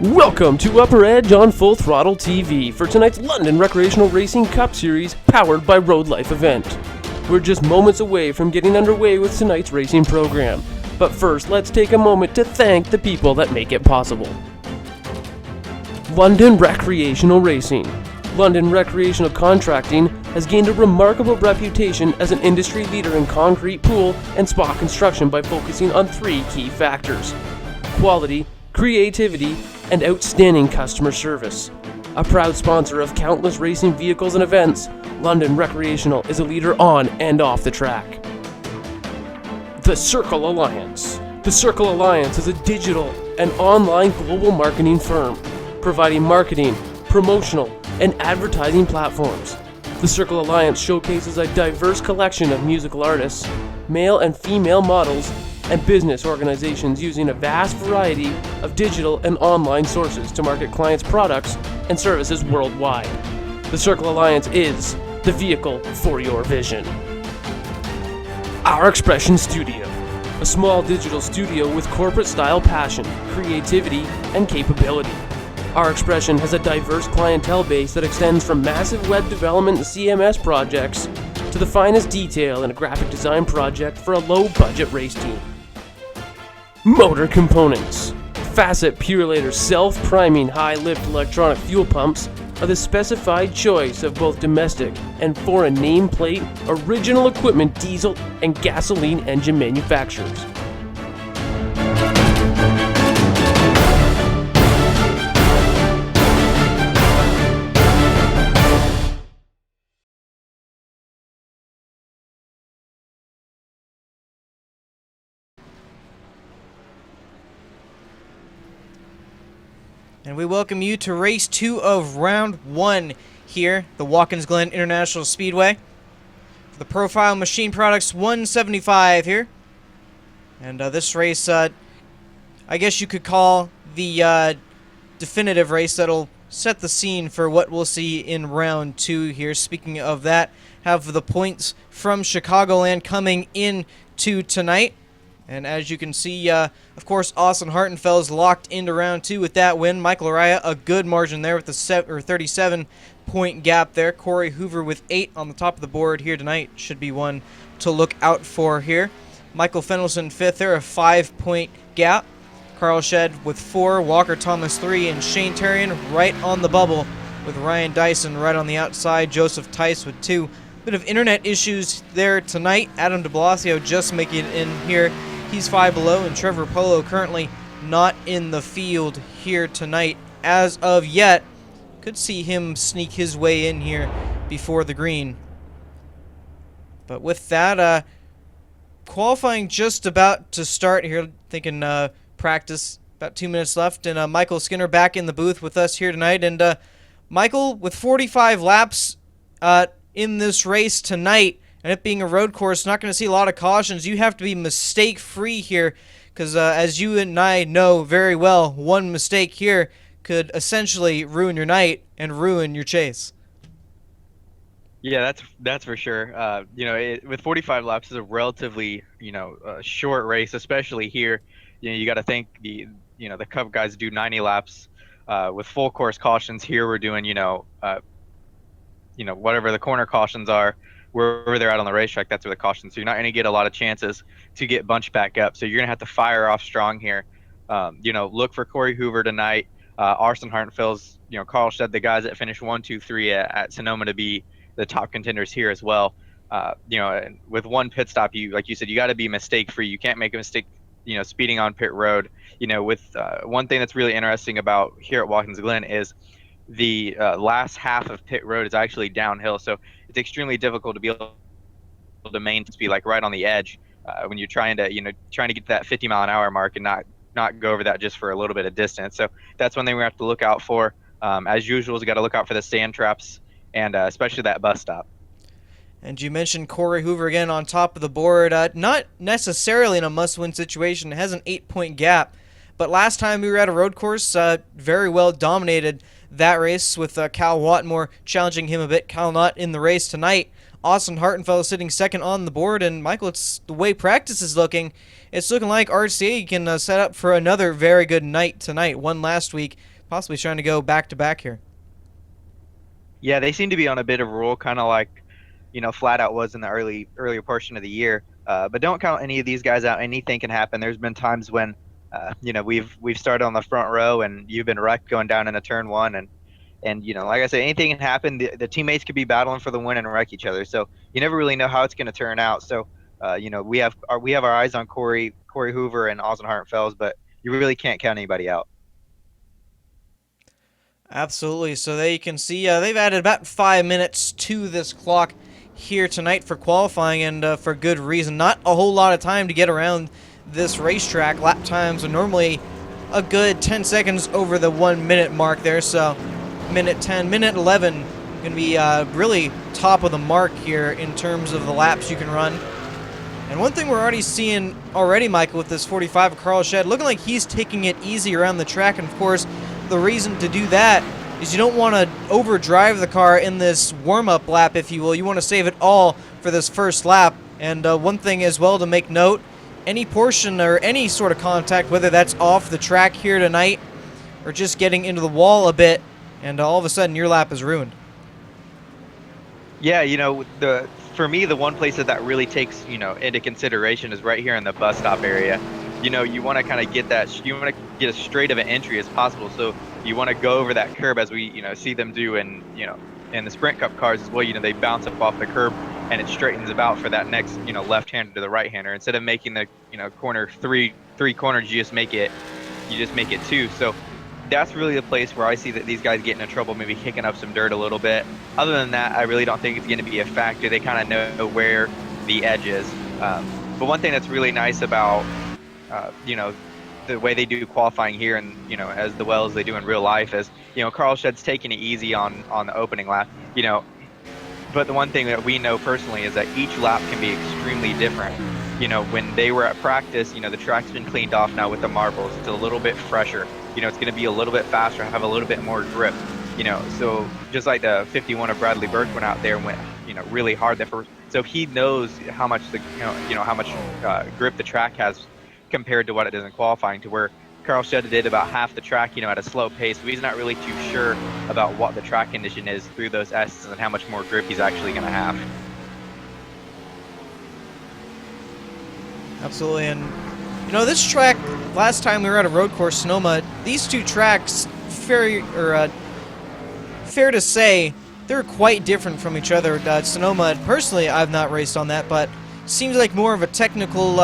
Welcome to UpperEdge on Full Throttle TV for tonight's London Recreational Racing Cup Series powered by Road Life event. We're just moments away from getting underway with tonight's racing program. But first, let's take a moment to thank the people that make it possible. London Recreational Racing. London Recreational Contracting has gained a remarkable reputation as an industry leader in concrete pool and spa construction by focusing on three key factors: quality, creativity, and outstanding customer service. A proud sponsor of countless racing vehicles and events, London Recreational is a leader on and off the track. The Circle Alliance. The Circle Alliance is a digital and online global marketing firm, providing marketing, promotional, and advertising platforms. The Circle Alliance showcases a diverse collection of musical artists, male and female models, and business organizations using a vast variety of digital and online sources to market clients' products and services worldwide. The Circle Alliance is the vehicle for your vision. Our Expression Studio, a small digital studio with corporate-style passion, creativity, and capability. Our Expression has a diverse clientele base that extends from massive web development and CMS projects to the finest detail in a graphic design project for a low-budget race team. Motor Components. Facet Purelator self-priming high-lift electronic fuel pumps are the specified choice of both domestic and foreign nameplate, original equipment diesel and gasoline engine manufacturers. And we welcome you to race 2 of round 1 here, the Watkins Glen International Speedway. For the Profile Machine Products 175 here. And this race, I guess you could call the definitive race that'll set the scene for what we'll see in round 2 here. Speaking of that, have the points from Chicagoland coming in to tonight. And as you can see, of course, Austin Hartenfeld's locked into round 2 with that win. Michael Araya, a good margin there with the 37-point gap there. Corey Hoover with 8 on the top of the board here tonight. Should be one to look out for here. Michael Fendelson 5th there, a 5-point gap. Carl Shedd with 4, Walker Thomas 3, and Shane Terrian right on the bubble with Ryan Dyson right on the outside. Joseph Tice with 2. Bit of internet issues there tonight. Adam de Blasio just making it in here. He's 5 below, and Trevor Polo currently not in the field here tonight as of yet. Could see him sneak his way in here before the green. But with that, qualifying just about to start here. Thinking practice, about 2 minutes left, and Michael Skinner back in the booth with us here tonight. And Michael, with 45 laps in this race tonight, and it being a road course, not going to see a lot of cautions. You have to be mistake-free here because, as you and I know very well, one mistake here could essentially ruin your night and ruin your chase. Yeah, that's for sure. With 45 laps is a relatively, short race, especially here. You got to think the Cup guys do 90 laps with full course cautions. Here we're doing, whatever the corner cautions are. Wherever they're out on the racetrack, that's where the cautions. So you're not going to get a lot of chances to get bunched back up. So you're going to have to fire off strong here. Look for Corey Hoover tonight. Austin Hartenfeld's, Carl Shedd, the guys that finished 1, 2, 3 at Sonoma to be the top contenders here as well. With one pit stop, like you said, you got to be mistake free. You can't make a mistake, speeding on pit road. With one thing that's really interesting about here at Watkins Glen is the last half of pit road is actually downhill, so it's extremely difficult to be able to maintain speed like right on the edge when you're trying to get to that 50-mile-an-hour mark and not go over that just for a little bit of distance. So that's one thing we have to look out for. As usual, we got to look out for the sand traps and especially that bus stop. And you mentioned Corey Hoover again on top of the board. Not necessarily in a must-win situation. It has an 8-point gap. But last time we were at a road course, very well dominated that race with Cal Watmore challenging him a bit. Cal not in the race tonight. Austin Hartenfeld sitting second on the board. And Michael, it's the way practice is looking. It's looking like RCA can set up for another very good night tonight. Won last week, possibly trying to go back-to-back here. Yeah, they seem to be on a bit of a roll, kind of like, Flat Out was in the earlier portion of the year. But don't count any of these guys out. Anything can happen. There's been times when, we've started on the front row and you've been wrecked going down into turn one, and like I said, anything can happen. The teammates could be battling for the win and wreck each other. So you never really know how it's going to turn out. So, we have our eyes on Corey Hoover and Austin Hartfells, but you really can't count anybody out. Absolutely. So there you can see they've added about 5 minutes to this clock here tonight for qualifying, and for good reason. Not a whole lot of time to get around this racetrack. Lap times are normally a good 10 seconds over the 1 minute mark there. So minute 10, minute 11 going to be really top of the mark here in terms of the laps you can run. And one thing we're already seeing Michael, with this 45 of Carl Shed, looking like he's taking it easy around the track. And of course, the reason to do that is you don't want to overdrive the car in this warm-up lap, if you will. You want to save it all for this first lap. And one thing as well to make note, any portion or any sort of contact, whether that's off the track here tonight or just getting into the wall a bit, and all of a sudden your lap is ruined. Yeah, for me, the one place that really takes, into consideration is right here in the bus stop area. You want to kind of you want to get as straight of an entry as possible. So you want to go over that curb, as we, see them do in the Sprint Cup cars as well. They bounce up off the curb and it straightens about for that next, left-hander to the right-hander. Instead of making the, corner three corners, you just make it two. So that's really the place where I see that these guys get into trouble, maybe kicking up some dirt a little bit. Other than that, I really don't think it's going to be a factor. They kind of know where the edge is. But one thing that's really nice about, the way they do qualifying here, and as well as they do in real life, is Carl Shed's taking it easy on the opening lap. But the one thing that we know personally is that each lap can be extremely different. When they were at practice, the track's been cleaned off now with the marbles. It's a little bit fresher. It's going to be a little bit faster, have a little bit more grip. So just like the 51 of Bradley Burke went out there and went, really hard there first. So he knows how much how much grip the track has compared to what it does in qualifying, to where Carl Shed did about half the track, at a slow pace. So he's not really too sure about what the track condition is through those S's and how much more grip he's actually going to have. Absolutely. And this track, last time we were at a road course, Sonoma, these two tracks, fair to say, they're quite different from each other. Sonoma, personally, I've not raced on that, but seems like more of a technical,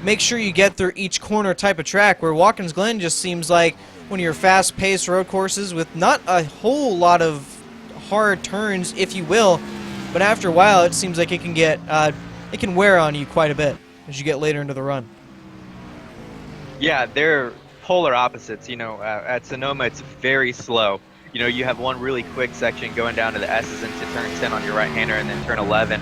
make sure you get through each corner type of track, where Watkins Glen just seems like one of your fast-paced road courses with not a whole lot of hard turns, if you will, but after a while it seems like it can wear on you quite a bit as you get later into the run. Yeah, they're polar opposites. At Sonoma, it's very slow. You have one really quick section going down to the S's into turn 10 on your right-hander, and then turn 11,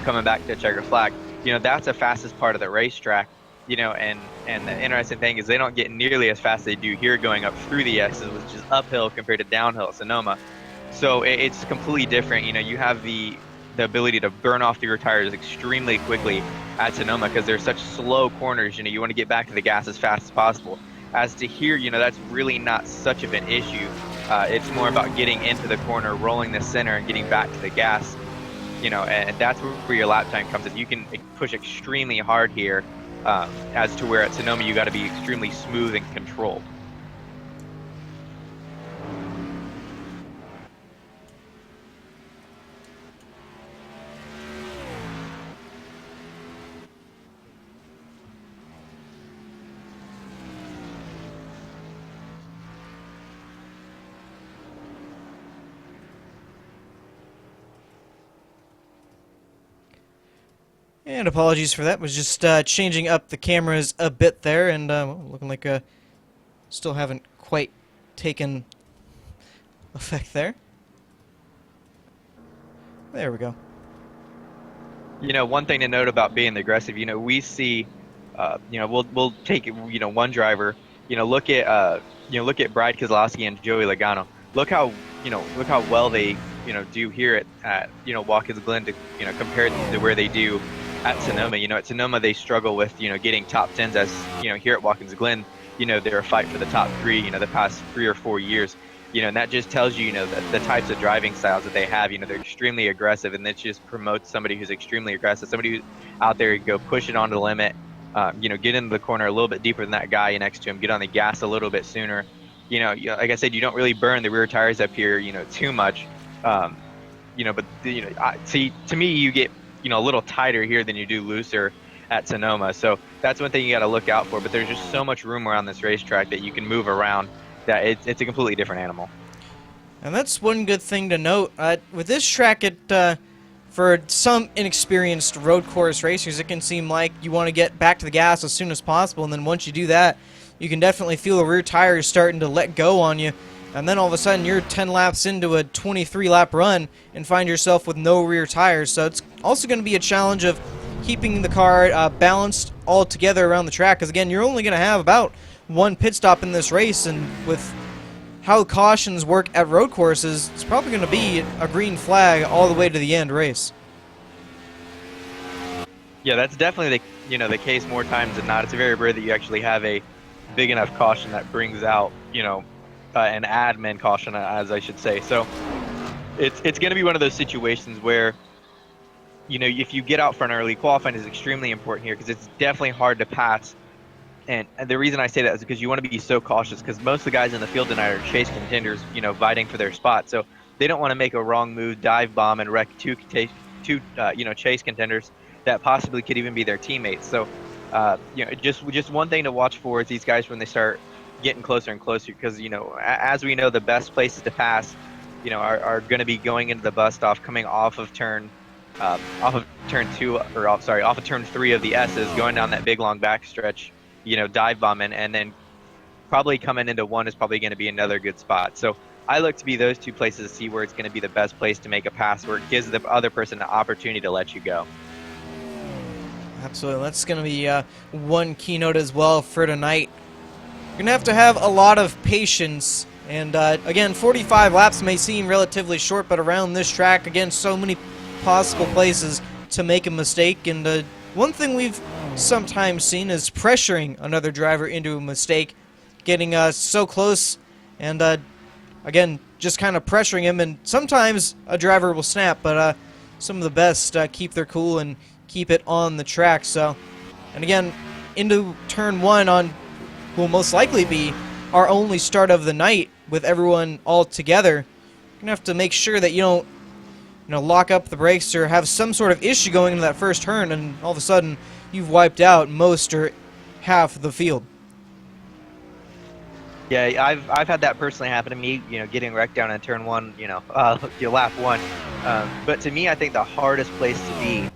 coming back to checker flag. That's the fastest part of the racetrack. And the interesting thing is they don't get nearly as fast as they do here going up through the S's, which is uphill compared to downhill at Sonoma. So it's completely different. You have the ability to burn off your tires extremely quickly at Sonoma because they're such slow corners. You want to get back to the gas as fast as possible. As to here, that's really not such of an issue. It's more about getting into the corner, rolling the center, and getting back to the gas. And that's where your lap time comes in. You can push extremely hard here, as to where at Sonoma you got to be extremely smooth and controlled. And apologies for that. Was just changing up the cameras a bit there, and looking like still haven't quite taken effect there. There we go. One thing to note about being aggressive, we see, we'll take, one driver, look at Brad Kozlowski and Joey Logano. Look how well they, do here at Watkins Glen to, compared to where they do at Sonoma. At Sonoma they struggle with, getting top tens, as, here at Watkins Glen, they're a fight for the top three, the past 3 or 4 years. And that just tells you, the types of driving styles that they have. They're extremely aggressive, and that just promotes somebody who's extremely aggressive, somebody who's out there, go push it onto the limit, get into the corner a little bit deeper than that guy next to him, get on the gas a little bit sooner. Like I said, you don't really burn the rear tires up here, too much. But see, to me, you get, a little tighter here than you do looser at Sonoma. So that's one thing you got to look out for. But there's just so much room around this racetrack that you can move around, that it's a completely different animal. And that's one good thing to note. With this track, for some inexperienced road course racers, it can seem like you want to get back to the gas as soon as possible, and then once you do that, you can definitely feel the rear tires starting to let go on you, and then all of a sudden you're 10 laps into a 23-lap run and find yourself with no rear tires. So it's also going to be a challenge of keeping the car balanced all together around the track, because again, you're only going to have about one pit stop in this race, and with how cautions work at road courses, it's probably going to be a green flag all the way to the end race. Yeah, that's definitely the case more times than not. It's very rare that you actually have a big enough caution that brings out an admin caution, as I should say. So it's going to be one of those situations where if you get out front early, qualifying is extremely important here, because it's definitely hard to pass. And the reason I say that is because you want to be so cautious, because most of the guys in the field tonight are chase contenders, vying for their spot. So they don't want to make a wrong move, dive bomb, and wreck two chase contenders that possibly could even be their teammates. So, just one thing to watch for is these guys when they start getting closer and closer, because, as we know, the best places to pass, are going to be going into the bus stop, coming off of turn 2, off of turn 3 of the S's, going down that big long back stretch, dive bombing, and then probably coming into 1 is probably going to be another good spot. So I look to be those two places to see where it's going to be the best place to make a pass, where it gives the other person an opportunity to let you go. Absolutely. That's going to be one keynote as well for tonight. You're going to have a lot of patience. And again, 45 laps may seem relatively short, but around this track, again, so many possible places to make a mistake. And one thing we've sometimes seen is pressuring another driver into a mistake, getting so close and again, just kind of pressuring him. And sometimes a driver will snap, but some of the best keep their cool and keep it on the track. So, and again, into turn 1 on will most likely be our only start of the night with everyone all together. You're gonna have to make sure that you don't lock up the brakes or have some sort of issue going into that first turn, and all of a sudden you've wiped out most or half of the field. Yeah, I've had that personally happen to me, getting wrecked down in turn 1, lap 1. But to me, I think the hardest place to be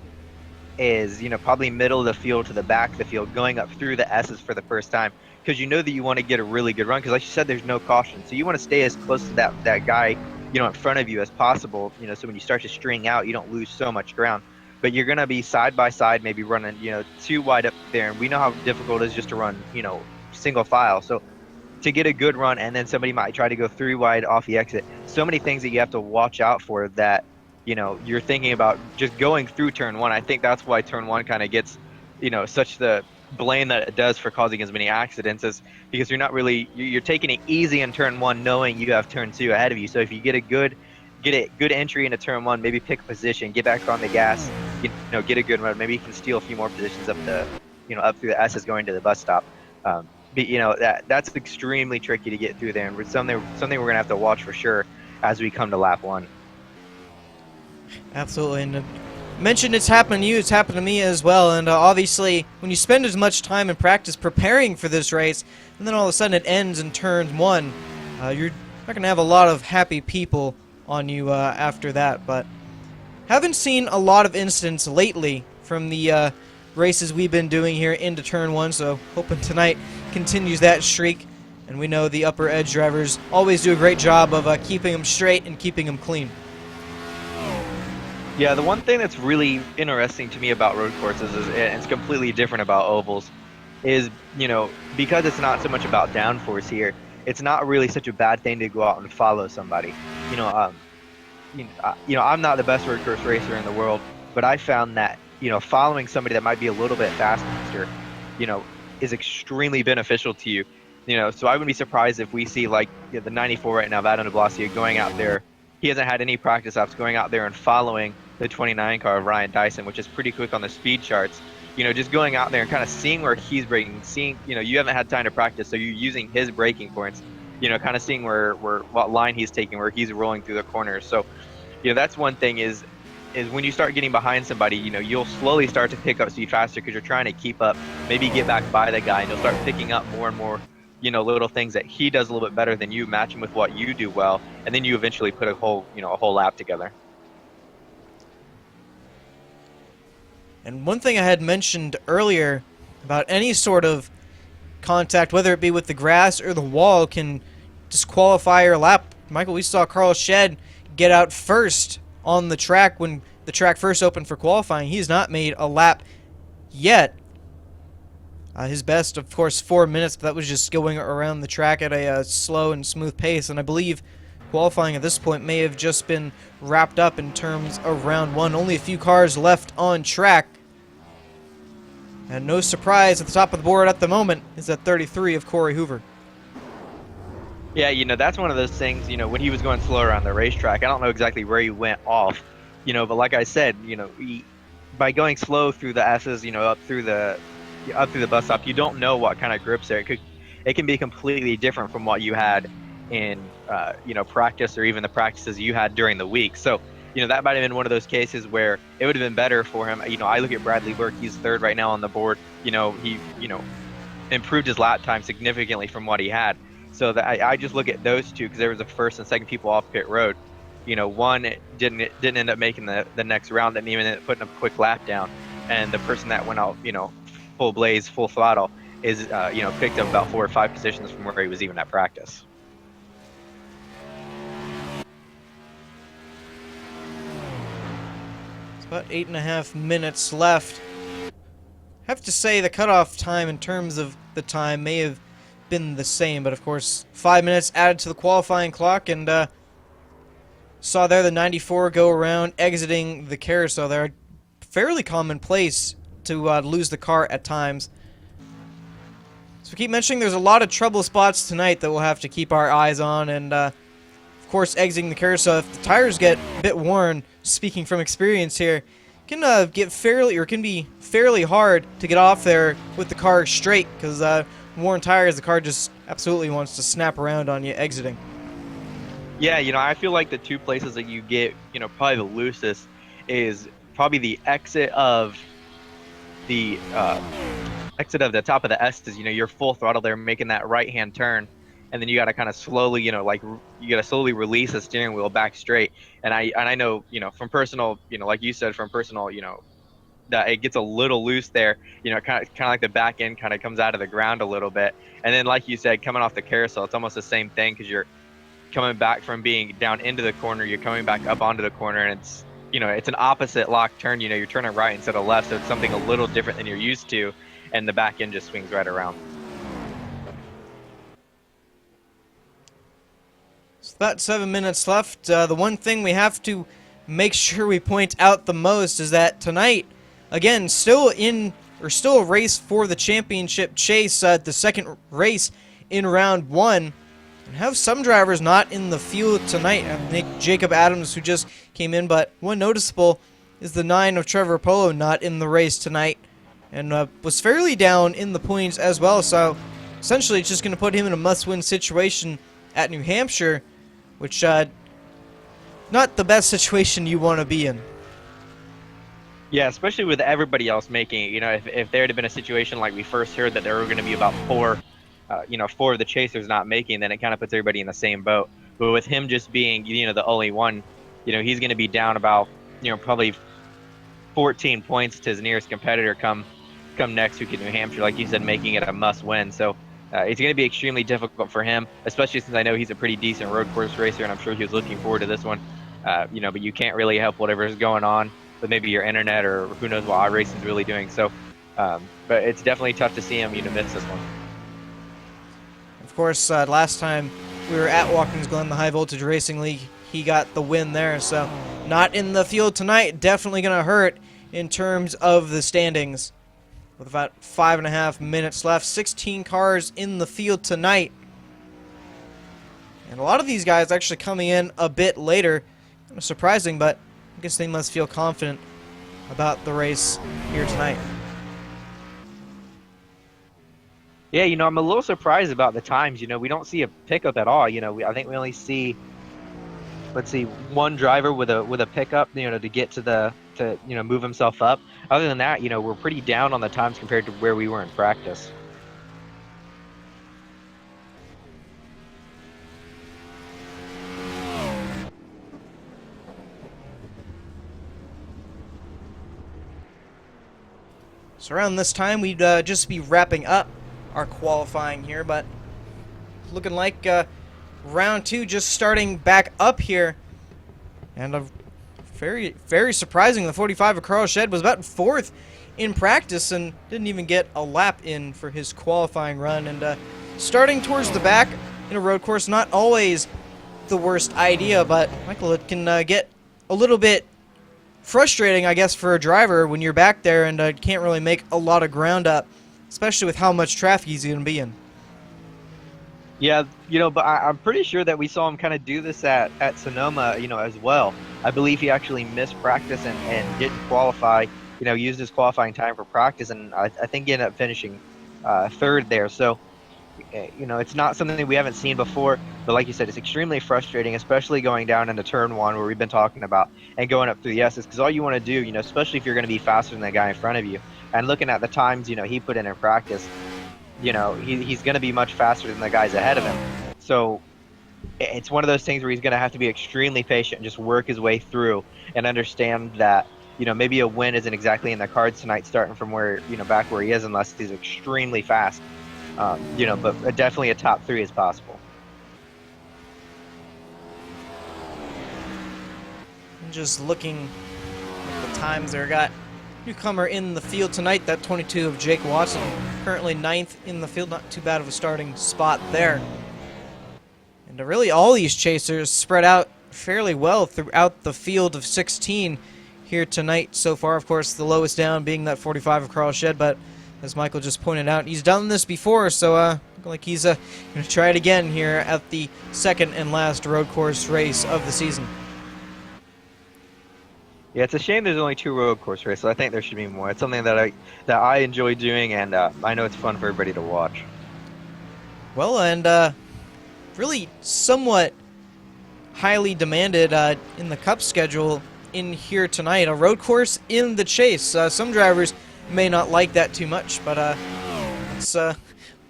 is, probably middle of the field to the back of the field, going up through the S's for the first time, because that you want to get a really good run, because like you said, there's no caution. So you want to stay as close to that guy, in front of you as possible, so when you start to string out, you don't lose so much ground. But you're going to be side by side, maybe running, too wide up there, and we know how difficult it is just to run, single file. So to get a good run, and then somebody might try to go 3 wide off the exit. So many things that you have to watch out for that, you're thinking about just going through turn 1. I think that's why turn 1 kind of gets, such the blame that it does for causing as many accidents, is because you're taking it easy in turn 1, knowing you have turn 2 ahead of you. So if you get a good entry into turn 1, maybe pick a position, get back on the gas, get a good run. Maybe you can steal a few more positions up up through the S's going to the bus stop. But that's extremely tricky to get through there, and something we're gonna have to watch for sure as we come to lap 1. Absolutely. And mentioned it's happened to you, it's happened to me as well. And obviously, when you spend as much time in practice preparing for this race, and then all of a sudden it ends in turn 1, you're not going to have a lot of happy people on you after that. But haven't seen a lot of incidents lately from the races we've been doing here into turn 1, so hoping tonight continues that streak. And we know the UpperEdge drivers always do a great job of keeping them straight and keeping them clean. Yeah, the one thing that's really interesting to me about road courses is, and it's completely different about ovals, is, because it's not so much about downforce here, it's not really such a bad thing to go out and follow somebody. I'm not the best road course racer in the world, but I found that, following somebody that might be a little bit faster, is extremely beneficial to you. So I wouldn't be surprised if we see like the 94 right now, Vadon de Blasio, going out there. He hasn't had any practice laps, going out there and following the 29 car of Ryan Dyson, which is pretty quick on the speed charts. Just going out there and kind of seeing where he's braking, seeing, you haven't had time to practice, so you're using his braking points, kind of seeing where what line he's taking, where he's rolling through the corners. So, that's one thing is when you start getting behind somebody, you'll slowly start to pick up speed faster because you're trying to keep up, maybe get back by the guy, and you'll start picking up more and more, little things that he does a little bit better than you, match him with what you do well, and then you eventually put a whole lap together. And one thing I had mentioned earlier about any sort of contact, whether it be with the grass or the wall, can disqualify your lap. Michael, we saw Carl Shed get out first on the track when the track first opened for qualifying. He's not made a lap yet. His best, of course, 4 minutes, but that was just going around the track at a slow and smooth pace. And I believe qualifying at this point may have just been wrapped up in terms of round one. Only a few cars left on track. And no surprise, at the top of the board at the moment is at 33 of Corey Hoover. Yeah, that's one of those things, when he was going slow around the racetrack, I don't know exactly where he went off, but like I said, by going slow through the S's, up through the bus stop, you don't know what kind of grips there. It can be completely different from what you had in, practice, or even the practices you had during the week. So, that might have been one of those cases where it would have been better for him. I look at Bradley Burke, he's third right now on the board. He, improved his lap time significantly from what he had. So that I just look at those two, because there was the first and second people off pit road. One didn't end up making the next round, that even ended up putting a quick lap down. And the person that went out, full blaze, full throttle, is, picked up about 4 or 5 positions from where he was even at practice. About 8.5 minutes left. I have to say the cutoff time in terms of the time may have been the same, but of course 5 minutes added to the qualifying clock, and saw there the 94 go around exiting the carousel there. Fairly commonplace to lose the car at times. So we keep mentioning there's a lot of trouble spots tonight that we'll have to keep our eyes on, and of course exiting the carousel, if the tires get a bit worn, speaking from experience here, can be fairly hard to get off there with the car straight, because worn tires, the car just absolutely wants to snap around on you exiting. Yeah, I feel like the two places that you get, probably the loosest is probably the exit of the top of the S's. You're full throttle there, making that right-hand turn, and then you got to kind of slowly, you got to slowly release the steering wheel back straight. And I know, from personal, like you said, from personal, that it gets a little loose there, kind of like the back end kind of comes out of the ground a little bit. And then, like you said, coming off the carousel, it's almost the same thing, because you're coming back from being down into the corner, you're coming back up onto the corner, and it's, it's an opposite lock turn. You're turning right instead of left, so it's something a little different than you're used to, and the back end just swings right around. So about 7 minutes left. The one thing we have to make sure we point out the most is that tonight, again, still a race for the championship chase, the second race in round one, and have some drivers not in the field tonight. I think Jacob Adams, who just came in, but one noticeable is the 9 of Trevor Polo not in the race tonight, and was fairly down in the points as well. So essentially, it's just going to put him in a must-win situation at New Hampshire, which not the best situation you want to be in. Yeah, especially with everybody else making it. If there had been a situation like we first heard that there were going to be about 4 of the chasers not making, then it kind of puts everybody in the same boat. But with him just being, the only one, he's going to be down about, probably 14 points to his nearest competitor come next week in New Hampshire, like you said, making it a must-win. So it's going to be extremely difficult for him, especially since I know he's a pretty decent road course racer, and I'm sure he was looking forward to this one. But you can't really help whatever's going on with maybe your internet, or who knows what iRacing's really doing. So, but it's definitely tough to see him, miss this one. Of course, last time we were at Watkins Glen, the High Voltage Racing League, he got the win there. So, not in the field tonight. Definitely going to hurt in terms of the standings. with about 5.5 minutes left. 16 cars in the field tonight. And a lot of these guys actually coming in a bit later. Kind of surprising, but I guess they must feel confident about the race here tonight. Yeah, I'm a little surprised about the times. We don't see a pickup at all. I think we only see, let's see, one driver with a pickup, to get to move himself up. Other than that, we're pretty down on the times compared to where we were in practice. So around this time, we'd just be wrapping up our qualifying here, but looking like round 2 just starting back up here. And very, very surprising, the 45 of Carl Shed was about 4th in practice and didn't even get a lap in for his qualifying run. And starting towards the back in a road course, not always the worst idea, but Michael, it can get a little bit frustrating, I guess, for a driver when you're back there and can't really make a lot of ground up, especially with how much traffic he's going to be in. Yeah, but I'm pretty sure that we saw him kind of do this at Sonoma, as well. I believe he actually missed practice and didn't qualify, used his qualifying time for practice, and I think he ended up finishing 3rd there. So, it's not something that we haven't seen before, but like you said, it's extremely frustrating, especially going down into turn 1 where we've been talking about, and going up through the S's, because all you want to do, especially if you're going to be faster than the guy in front of you, and looking at the times, he put in practice, he's going to be much faster than the guys ahead of him. So it's one of those things where he's going to have to be extremely patient and just work his way through and understand that, maybe a win isn't exactly in the cards tonight, starting from where, back where he is, unless he's extremely fast. But definitely a top 3 is possible. Just looking at the times there, got newcomer in the field tonight, that 22 of Jake Watson, currently 9th in the field, not too bad of a starting spot there. And really all these chasers spread out fairly well throughout the field of 16 here tonight so far. Of course, the lowest down being that 45 of Carl Shed, but as Michael just pointed out, he's done this before, so like he's going to try it again here at the second and last road course race of the season. Yeah, it's a shame there's only 2 road course races. I think there should be more. It's something that I enjoy doing, and I know it's fun for everybody to watch. Well, and really somewhat highly demanded in the Cup schedule in here tonight. A road course in the Chase. Some drivers may not like that too much, but it's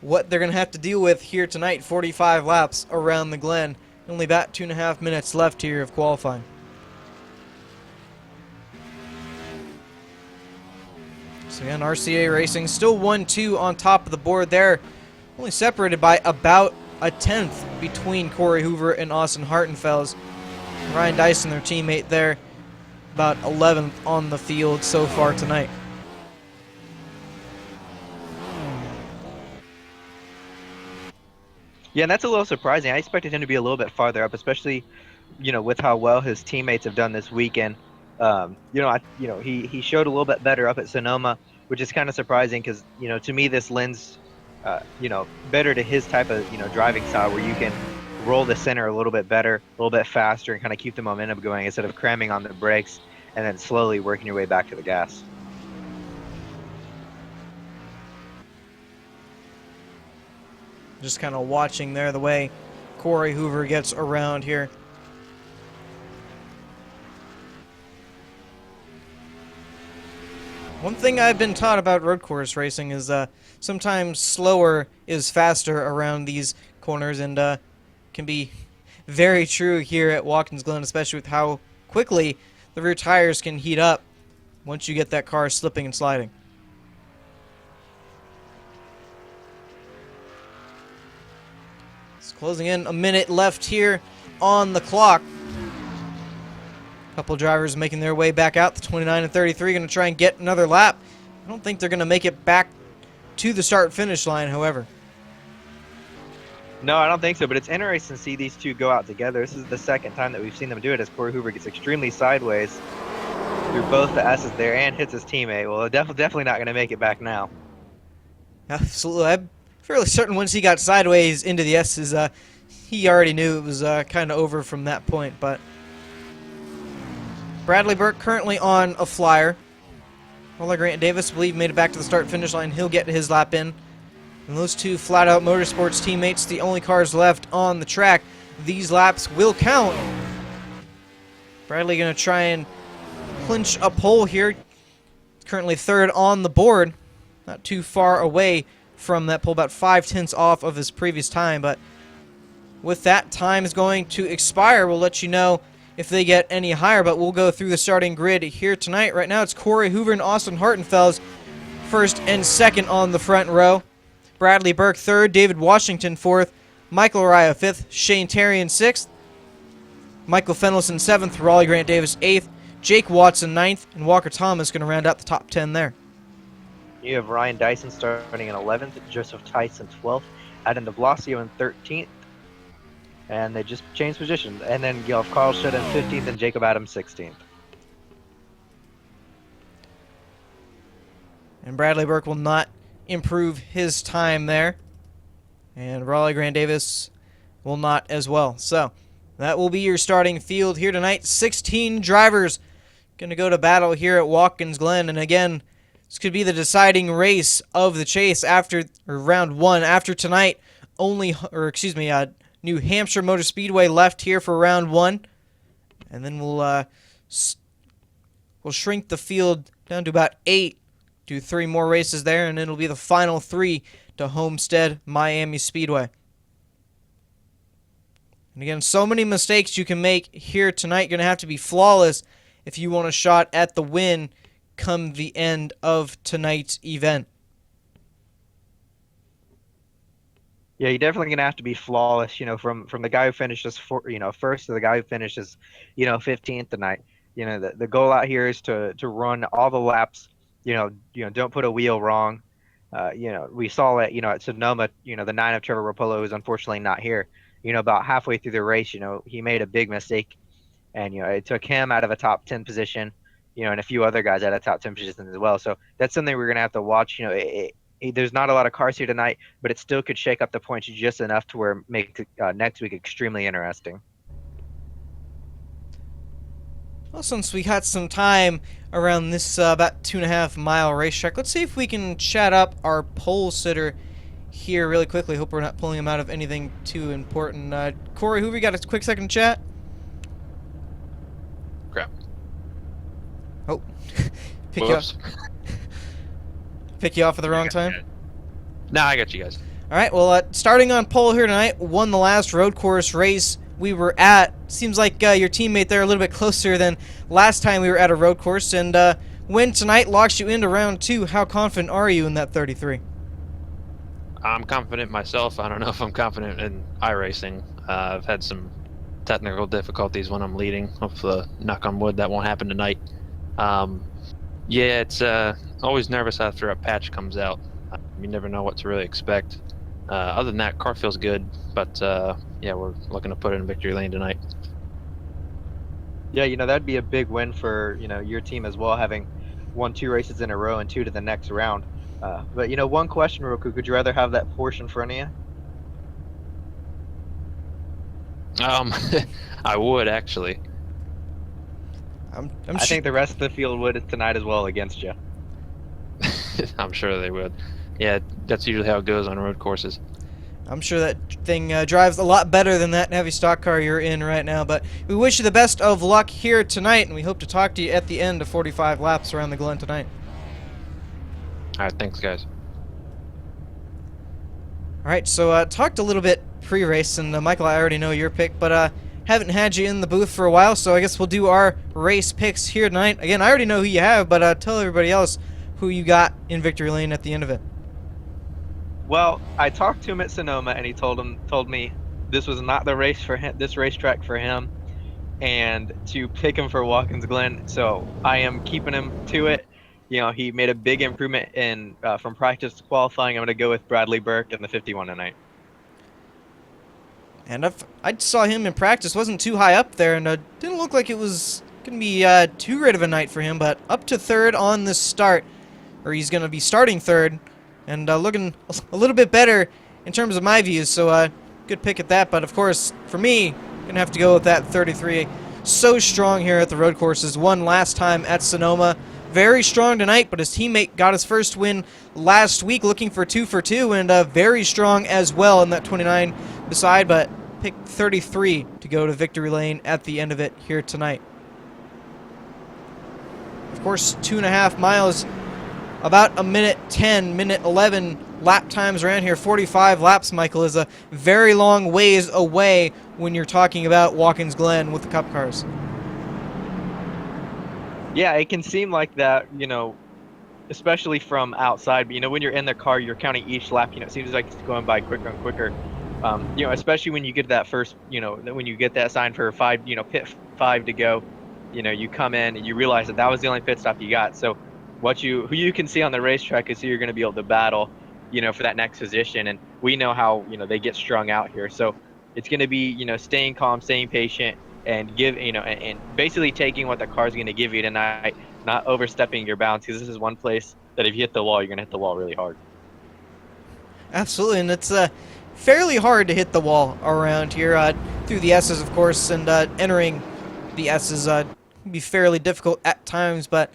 what they're going to have to deal with here tonight. 45 laps around the Glen. Only about 2.5 minutes left here of qualifying. So again, RCA Racing still 1-2 on top of the board there. Only separated by about a 10th between Corey Hoover and Austin Hartenfels. Ryan Dyson, their teammate there, about 11th on the field so far tonight. Yeah, and that's a little surprising. I expected him to be a little bit farther up, especially, with how well his teammates have done this weekend. He showed a little bit better up at Sonoma, which is kind of surprising because, to me this lends, better to his type of, driving style, where you can roll the center a little bit better, a little bit faster, and kind of keep the momentum going instead of cramming on the brakes and then slowly working your way back to the gas. Just kind of watching there the way Corey Hoover gets around here. One thing I've been taught about road course racing is sometimes slower is faster around these corners, and can be very true here at Watkins Glen, especially with how quickly the rear tires can heat up once you get that car slipping and sliding. It's closing in, a minute left here on the clock. Couple drivers making their way back out. The 29 and 33 going to try and get another lap. I don't think they're going to make it back to the start-finish line, however. No, I don't think so, but it's interesting to see these two go out together. This is the second time that we've seen them do it, as Corey Hoover gets extremely sideways, through both the S's there and hits his teammate. Well, definitely not going to make it back now. Absolutely. I'm fairly certain once he got sideways into the S's, he already knew it was kind of over from that point. But Bradley Burke currently on a flyer. Raleigh Grant Davis, I believe, made it back to the start-finish line. He'll get his lap in. And those two flat-out motorsports teammates, the only cars left on the track. These laps will count. Bradley going to try and clinch a pole here. Currently third on the board. Not too far away from that pole, about 5/10 off of his previous time. But with that, time is going to expire. We'll let you know if they get any higher, but we'll go through the starting grid here tonight. Right now, it's Corey Hoover and Austin Hartenfels first and second on the front row. Bradley Burke third, David Washington fourth, Michael Araya fifth, Shane Terrian sixth, Michael Fenelson seventh, Raleigh Grant Davis eighth, Jake Watson ninth, and Walker Thomas going to round out the top 10 there. You have Ryan Dyson starting in 11th, Joseph Tyson 12th, Adam de Blasio in 13th, and they just changed positions. And then you have Carl Shutt in 15th and Jacob Adams 16th. And Bradley Burke will not improve his time there. And Raleigh Grant Davis will not as well. So that will be your starting field here tonight. 16 drivers going to go to battle here at Watkins Glen. And again, this could be the deciding race of the chase after round one. After tonight, New Hampshire Motor Speedway left here for round one. And then we'll shrink the field down to about 8. Do 3 more races there, and it'll be the final 3 to Homestead Miami Speedway. And again, so many mistakes you can make here tonight. You're going to have to be flawless if you want a shot at the win come the end of tonight's event. Yeah, you're definitely going to have to be flawless, from the guy who finishes first to the guy who finishes, 15th tonight. The goal out here is to run all the laps. Don't put a wheel wrong. We saw it, at Sonoma, the 9 of Trevor Rapolo is unfortunately not here. About halfway through the race, he made a big mistake, and, it took him out of a top 10 position, and a few other guys out of top 10 positions as well. So that's something we're going to have to watch. There's not a lot of cars here tonight, but it still could shake up the points just enough to where make next week extremely interesting. Well, since we got some time around this about 2.5 mile racetrack, let's see if we can chat up our pole sitter here really quickly. Hope we're not pulling him out of anything too important. Corey Hoover, you got a quick second to chat? Crap. Oh, pick you off at the wrong time? Nah, I got you guys. All right, well, starting on pole here tonight, won the last road course race we were at. Seems like your teammate there a little bit closer than last time we were at a road course. And win tonight locks you into round 2. How confident are you in that 33? I'm confident myself. I don't know if I'm confident in iRacing. I've had some technical difficulties when I'm leading. Hopefully, knock on wood, that won't happen tonight. Yeah, it's always nervous after a patch comes out. You never know what to really expect. Other than that, car feels good, but yeah, we're looking to put it in victory lane tonight. Yeah, that'd be a big win for your team as well, having won 2 races in a row and 2 to the next round. But one question real quick: would you rather have that Porsche in front of you? I would actually. I think the rest of the field would tonight as well against you. I'm sure they would. Yeah, that's usually how it goes on road courses. I'm sure that thing drives a lot better than that heavy stock car you're in right now. But we wish you the best of luck here tonight, and we hope to talk to you at the end of 45 laps around the Glen tonight. All right, thanks, guys. All right, so talked a little bit pre-race, and Michael, I already know your pick, but haven't had you in the booth for a while, so I guess we'll do our race picks here tonight. Again, I already know who you have, but tell everybody else who you got in victory lane at the end of it. Well, I talked to him at Sonoma, and he told me this was not the race for him, this racetrack for him, and to pick him for Watkins Glen. So I am keeping him to it. He made a big improvement in from practice to qualifying. I'm going to go with Bradley Burke in the 51 tonight. And I saw him in practice, wasn't too high up there, and didn't look like it was going to be too great of a night for him, but up to third on this start, or he's going to be starting third, and looking a little bit better in terms of my views, so good pick at that. But of course, for me, going to have to go with that 33. So strong here at the road courses. Won last time at Sonoma. Very strong tonight, but his teammate got his first win last week, looking for 2 for 2, and very strong as well in that 29 beside, but picked 33 to go to victory lane at the end of it here tonight. Of course, 2.5 miles, about a minute 10, minute 11 lap times around here. 45 laps, Michael, is a very long ways away when you're talking about Watkins Glen with the Cup cars. Yeah, it can seem like that, you know, especially from outside. But, you know, when you're in the car, you're counting each lap. You know, it seems like it's going by quicker and quicker. You know, especially when you get that first, you know, when you get that sign for pit 5 to go, you know, you come in and you realize that was the only pit stop you got. So who you can see on the racetrack is who you're going to be able to battle, you know, for that next position. And we know how, you know, they get strung out here. So it's going to be, you know, staying calm, staying patient, and and basically taking what the car's going to give you tonight, not overstepping your bounds, because this is one place that if you hit the wall, you're going to hit the wall really hard. Absolutely, and it's fairly hard to hit the wall around here through the S's, of course, and entering the S's can be fairly difficult at times, but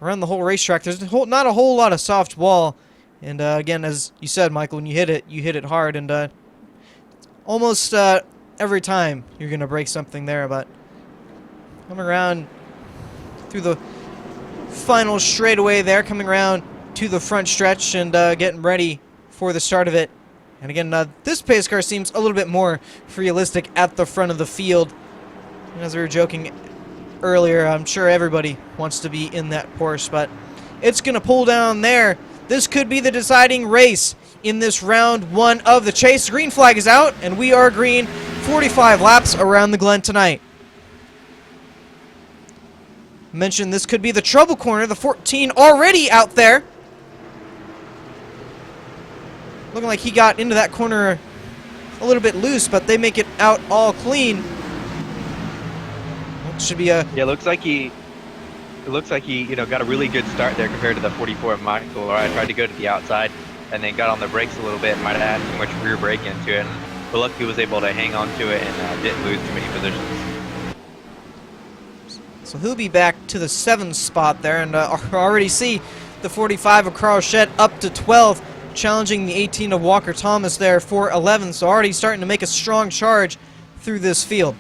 around the whole racetrack, there's not a whole lot of soft wall, and again, as you said, Michael, when you hit it hard, and almost every time you're going to break something there. But coming around through the final straightaway there, coming around to the front stretch and getting ready for the start of it. And again, this pace car seems a little bit more realistic at the front of the field. And as we were joking earlier, I'm sure everybody wants to be in that Porsche, but it's going to pull down there. This could be the deciding race in this round 1 of the chase. The green flag is out, and we are green. 45 laps around the Glen tonight. Mentioned this could be the trouble corner. The 14 already out there. Looking like he got into that corner a little bit loose, but they make it out all clean. It should be a... Yeah, it looks like he, you know, got a really good start there compared to the 44 of Michael. Or I tried to go to the outside and then got on the brakes a little bit. Might have had too much rear brake into it. But luckily was able to hang on to it and didn't lose too many positions. So he'll be back to the 7th spot there, and already see the 45 of Carl Shedd up to 12th, challenging the 18 of Walker Thomas there for 11th. So already starting to make a strong charge through this field.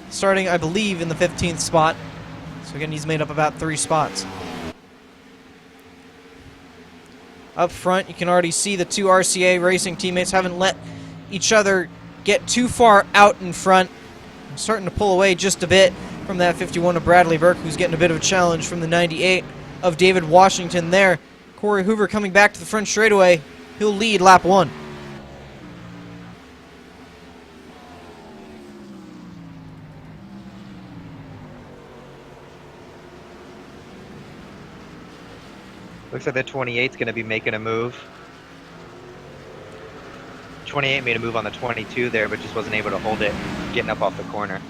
Starting, I believe, in the 15th spot. So again, he's made up about 3 spots. Up front, you can already see the 2 RCA Racing teammates haven't let each other get too far out in front. Starting to pull away just a bit from that 51 of Bradley Burke, who's getting a bit of a challenge from the 98 of David Washington there. Corey Hoover coming back to the front straightaway. He'll lead lap 1. Looks like the 28's going to be making a move. 28 made a move on the 22 there, but just wasn't able to hold it, getting up off the corner.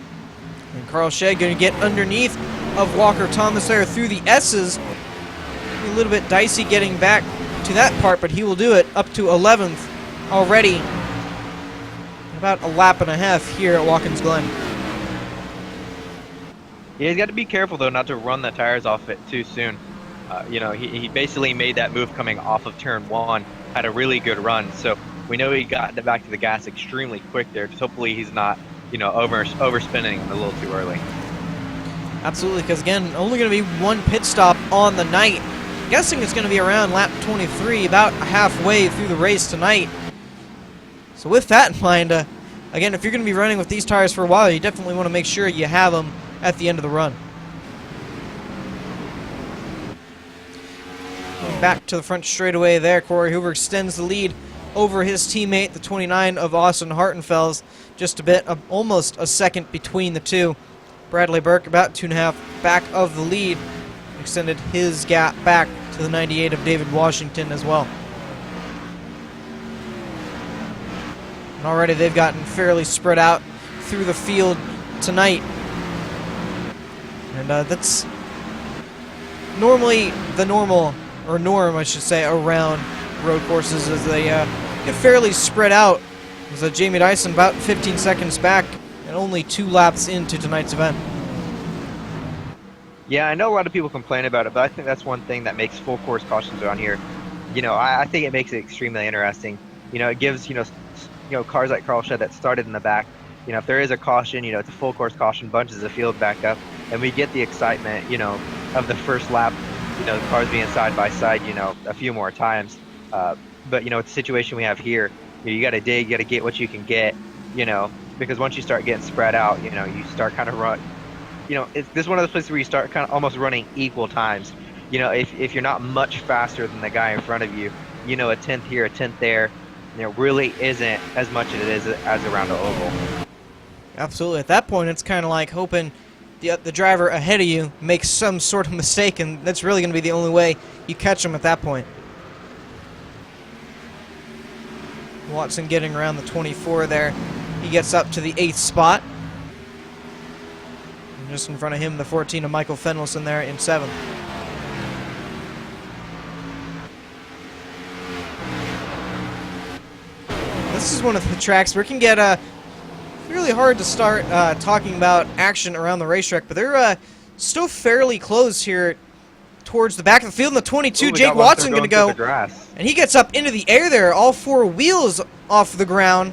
And Carl Shedd going to get underneath of Walker Thomas there through the S's. A little bit dicey getting back to that part, but he will do it up to 11th already. About a lap and a half here at Watkins Glen. Yeah, he's got to be careful, though, not to run the tires off it too soon. You know, he basically made that move coming off of turn 1, had a really good run, so we know he got back to the gas extremely quick there. Just hopefully he's not, you know, overspinning a little too early. Absolutely, because again, only going to be 1 pit stop on the night. I'm guessing it's going to be around lap 23, about halfway through the race tonight. So with that in mind, again, if you're going to be running with these tires for a while, you definitely want to make sure you have them at the end of the run. Going back to the front straightaway there, Corey Hoover extends the lead over his teammate, the 29 of Austin Hartenfels. Just a bit, almost a second between the two. Bradley Burke about 2.5 back of the lead. Extended his gap back to the 98 of David Washington as well. And already they've gotten fairly spread out through the field tonight. And that's normally the norm, I should say, around road courses, as they get fairly spread out. As Jamie Dyson about 15 seconds back and only 2 laps into tonight's event. Yeah, I know a lot of people complain about it, but I think that's one thing that makes full course cautions around here. I think it makes it extremely interesting. It gives cars like Carl Shed that started in the back. If there is a caution, it's a full course caution, bunches the field back up, and we get the excitement, of the first lap. The cars being side by side, a few more times. But with the situation we have here, you got to dig, you got to get what you can get, because once you start getting spread out, you start kind of run. This is one of those places where you start kind of almost running equal times. If you're not much faster than the guy in front of you, a tenth here, a tenth there, really isn't as much as it is as around the oval. Absolutely. At that point, it's kind of like hoping the driver ahead of you makes some sort of mistake, and that's really going to be the only way you catch him at that point. Watson getting around the 24 there. He gets up to the 8th spot. And just in front of him, the 14 of Michael Fenwelson there in 7th. This is one of the tracks where it can get really hard to start talking about action around the racetrack, but they're still fairly close here towards the back of the field. In the 22, Jake Watson going to go, and he gets up into the air there, all 4 wheels off the ground.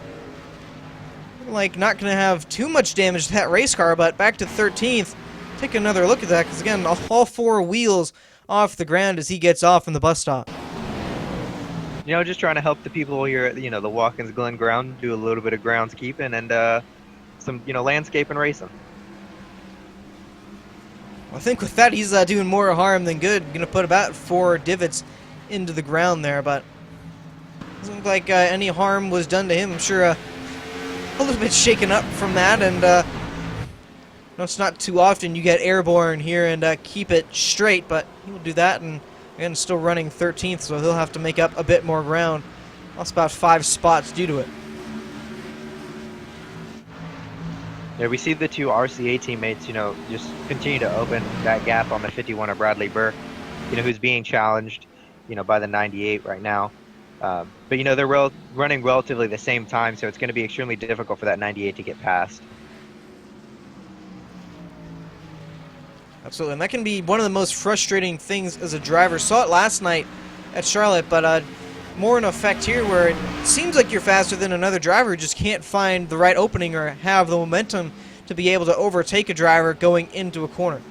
Like, not going to have too much damage to that race car, but back to 13th. Take another look at that, because again, all 4 wheels off the ground as he gets off from the bus stop. Just trying to help the people here at, the Watkins Glen ground do a little bit of groundskeeping and some, landscaping racing. I think with that, he's doing more harm than good. Going to put about 4 divots into the ground there, but doesn't look like any harm was done to him. I'm sure a little bit shaken up from that, and it's not too often you get airborne here and keep it straight, but he will do that, and again, still running 13th, so he'll have to make up a bit more ground. Lost about 5 spots due to it. Yeah, we see the 2 RCA teammates, just continue to open that gap on the 51 of Bradley Burke, who's being challenged, by the 98 right now. But, they're running relatively the same time, so it's going to be extremely difficult for that 98 to get past. Absolutely, and that can be one of the most frustrating things as a driver. Saw it last night at Charlotte, but more in effect here, where it seems like you're faster than another driver who just can't find the right opening or have the momentum to be able to overtake a driver going into a corner.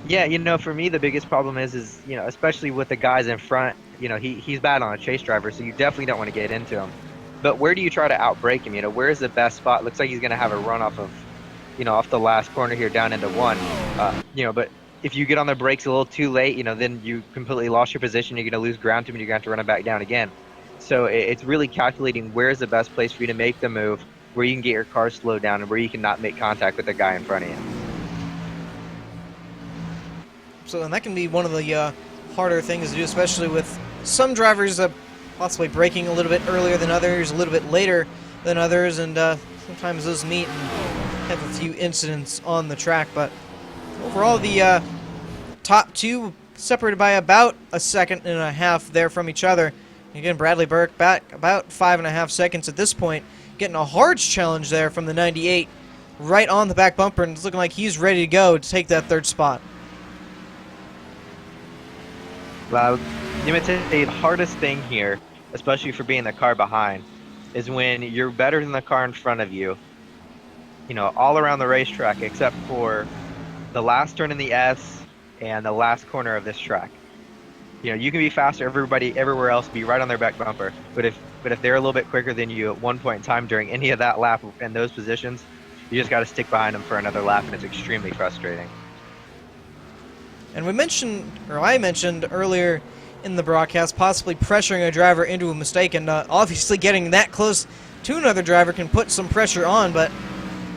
Yeah, for me, the biggest problem is especially with the guys in front, he's bad on a chase driver, so you definitely don't want to get into him. But where do you try to outbrake him? Where's the best spot? Looks like he's going to have a run off of, off the last corner here down into 1. But if you get on the brakes a little too late, then you completely lost your position. You're going to lose ground to him, and you're going to have to run it back down again. So it's really calculating where's the best place for you to make the move, where you can get your car slowed down, and where you can not make contact with the guy in front of you. So, and that can be one of the harder things to do, especially with some drivers possibly braking a little bit earlier than others, a little bit later than others, and sometimes those meet and have a few incidents on the track. But overall, the top 2 separated by about 1.5 seconds there from each other. Again, Bradley Burke back about 5.5 seconds at this point, getting a hard challenge there from the 98 right on the back bumper, and it's looking like he's ready to go to take that 3rd spot. Well, the hardest thing here, especially for being the car behind, is when you're better than the car in front of you, all around the racetrack except for the last turn in the S and the last corner of this track. You can be faster, everybody everywhere else be right on their back bumper, but if they're a little bit quicker than you at one point in time during any of that lap in those positions, you just got to stick behind them for another lap, and it's extremely frustrating. And I mentioned earlier in the broadcast possibly pressuring a driver into a mistake, and obviously getting that close to another driver can put some pressure on, but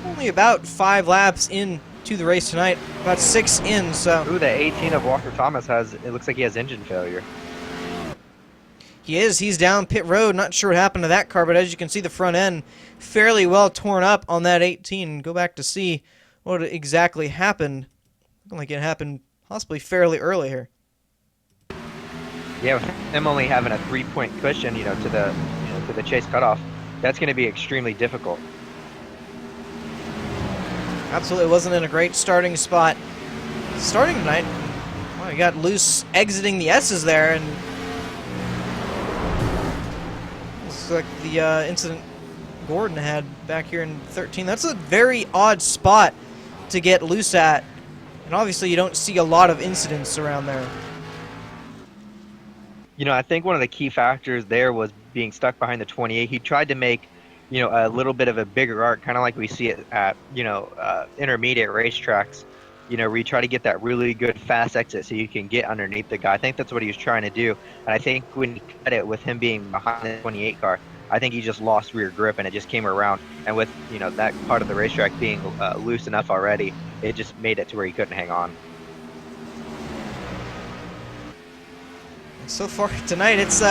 only about 5 laps into the race tonight, about 6 in, so... Ooh, the 18 of Walker Thomas it looks like he has engine failure. He's down pit road, not sure what happened to that car, but as you can see, the front end fairly well torn up on that 18. Go back to see what exactly happened. Looking like it happened possibly fairly early here. Yeah, with him only having a 3-point cushion, to the chase cutoff, that's going to be extremely difficult. Absolutely wasn't in a great starting spot. Starting tonight, well, he got loose exiting the S's there, and looks like the incident Gordon had back here in 13. That's a very odd spot to get loose at, and obviously you don't see a lot of incidents around there. I think one of the key factors there was being stuck behind the 28. He tried to make, a little bit of a bigger arc, kind of like we see it at, intermediate racetracks, where you try to get that really good fast exit so you can get underneath the guy. I think that's what he was trying to do. And I think when he cut it with him being behind the 28 car, I think he just lost rear grip and it just came around. And with, that part of the racetrack being loose enough already, it just made it to where he couldn't hang on. So far tonight, it's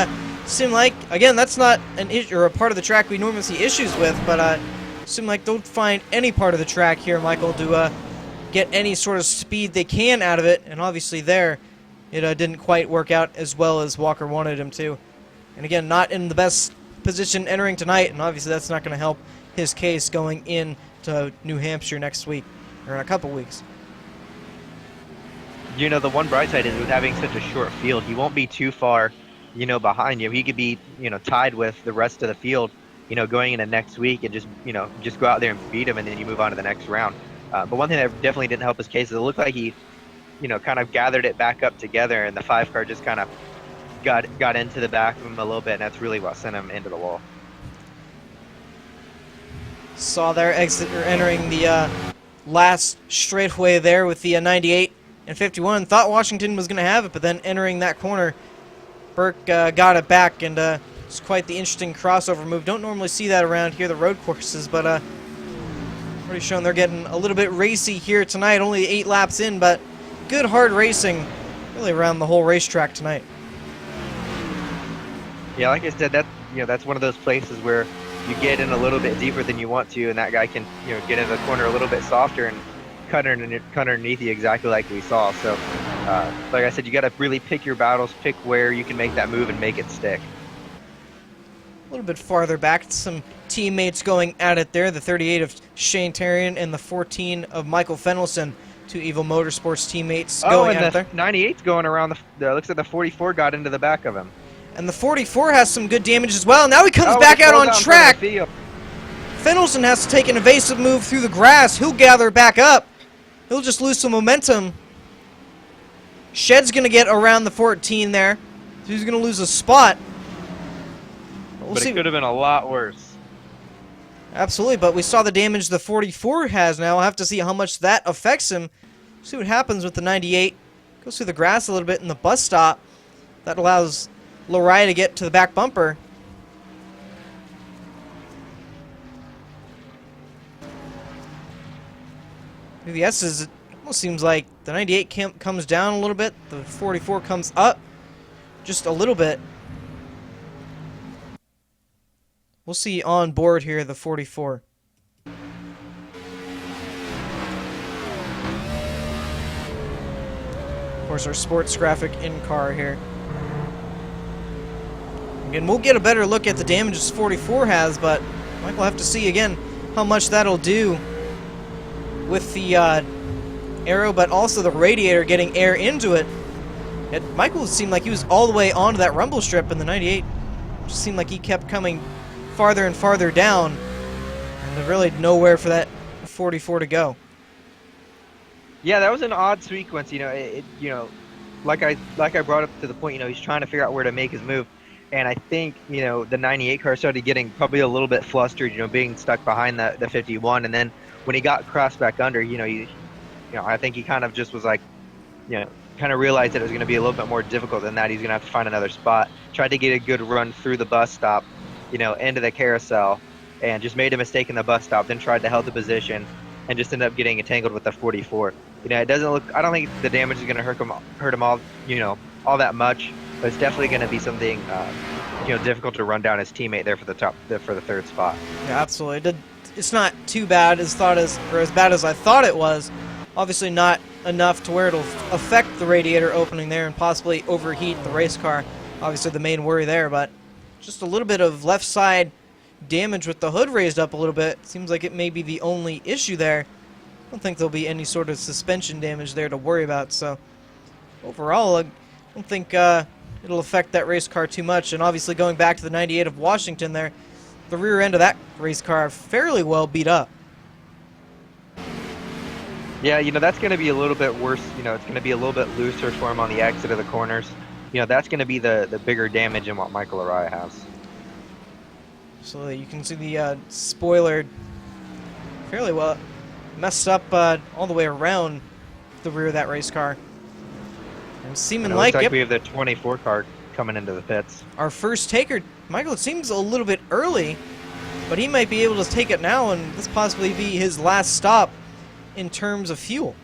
seemed like, again, that's not an issue or a part of the track we normally see issues with, but seem like don't find any part of the track here, Michael, to get any sort of speed they can out of it. And obviously there, it didn't quite work out as well as Walker wanted him to. And again, not in the best position entering tonight, and obviously that's not going to help his case going into New Hampshire next week, or in a couple weeks. The one bright side is with having such a short field, he won't be too far, behind you. He could be, tied with the rest of the field, going into next week and just go out there and beat him, and then you move on to the next round. But one thing that definitely didn't help his case is it looked like he, kind of gathered it back up together, and the 5 car just kind of got into the back of him a little bit, and that's really what sent him into the wall. Saw there entering the last straightaway there with the 98 and 51. Thought Washington was going to have it, but then entering that corner, Burke got it back, and it's quite the interesting crossover move. Don't normally see that around here, the road courses, but already shown they're getting a little bit racy here tonight. Only 8 laps in, but good hard racing really around the whole racetrack tonight. Yeah, like I said, that's one of those places where you get in a little bit deeper than you want to, and that guy can get in the corner a little bit softer and cut underneath you exactly like we saw. So, like I said, you got to really pick your battles, pick where you can make that move and make it stick. A little bit farther back, some teammates going at it there. The 38 of Shane Tarian and the 14 of Michael Fennelson, 2 Evil Motorsports teammates going at it there. 98's going around looks like the 44 got into the back of him. And the 44 has some good damage as well. Now he comes back out on track. Fennelson has to take an evasive move through the grass. He'll gather back up. He'll just lose some momentum. Shed's going to get around the 14 there. So he's going to lose a spot. We'll see. It could have been a lot worse. Absolutely, but we saw the damage the 44 has now. We'll have to see how much that affects him. See what happens with the 98. Goes through the grass a little bit in the bus stop. That allows Lariah to get to the back bumper. Through the S's, it almost seems like the 98 comes down a little bit. The 44 comes up just a little bit. We'll see on board here the 44. Of course, our sports graphic in-car here. Again, we'll get a better look at the damages 44 has, but Mike will have to see again how much that'll do with the aero, but also the radiator getting air into it. Michael seemed like he was all the way onto that rumble strip, and the 98 just seemed like he kept coming farther and farther down, and there's really nowhere for that 44 to go. Yeah, that was an odd sequence. Like I brought up to the point. He's trying to figure out where to make his move. And I think, the 98 car started getting probably a little bit flustered, being stuck behind the 51. And then when he got crossed back under, I think he kind of just was like, kind of realized that it was going to be a little bit more difficult than that. He's going to have to find another spot. Tried to get a good run through the bus stop, into the carousel, and just made a mistake in the bus stop, then tried to hold the position and just ended up getting entangled with the 44. It doesn't look, I don't think the damage is going to hurt him all, all that much. But it's definitely going to be something, difficult to run down his teammate there for the 3rd spot. Yeah, absolutely. It did it's not too bad as bad as I thought it was. Obviously not enough to where it'll affect the radiator opening there and possibly overheat the race car. Obviously the main worry there, but just a little bit of left side damage with the hood raised up a little bit. Seems like it may be the only issue there. I don't think there'll be any sort of suspension damage there to worry about, so overall I don't think it'll affect that race car too much. And obviously going back to the 98 of Washington there, the rear end of that race car fairly well beat up. Yeah, that's going to be a little bit worse. It's going to be a little bit looser for him on the exit of the corners. That's going to be the bigger damage in what Michael Araya has. So you can see the spoiler fairly well messed up all the way around the rear of that race car. And seeming it like looks like we have the 24 car coming into the pits. Our first taker, Michael, it seems a little bit early, but he might be able to take it now, and this possibly be his last stop in terms of fuel.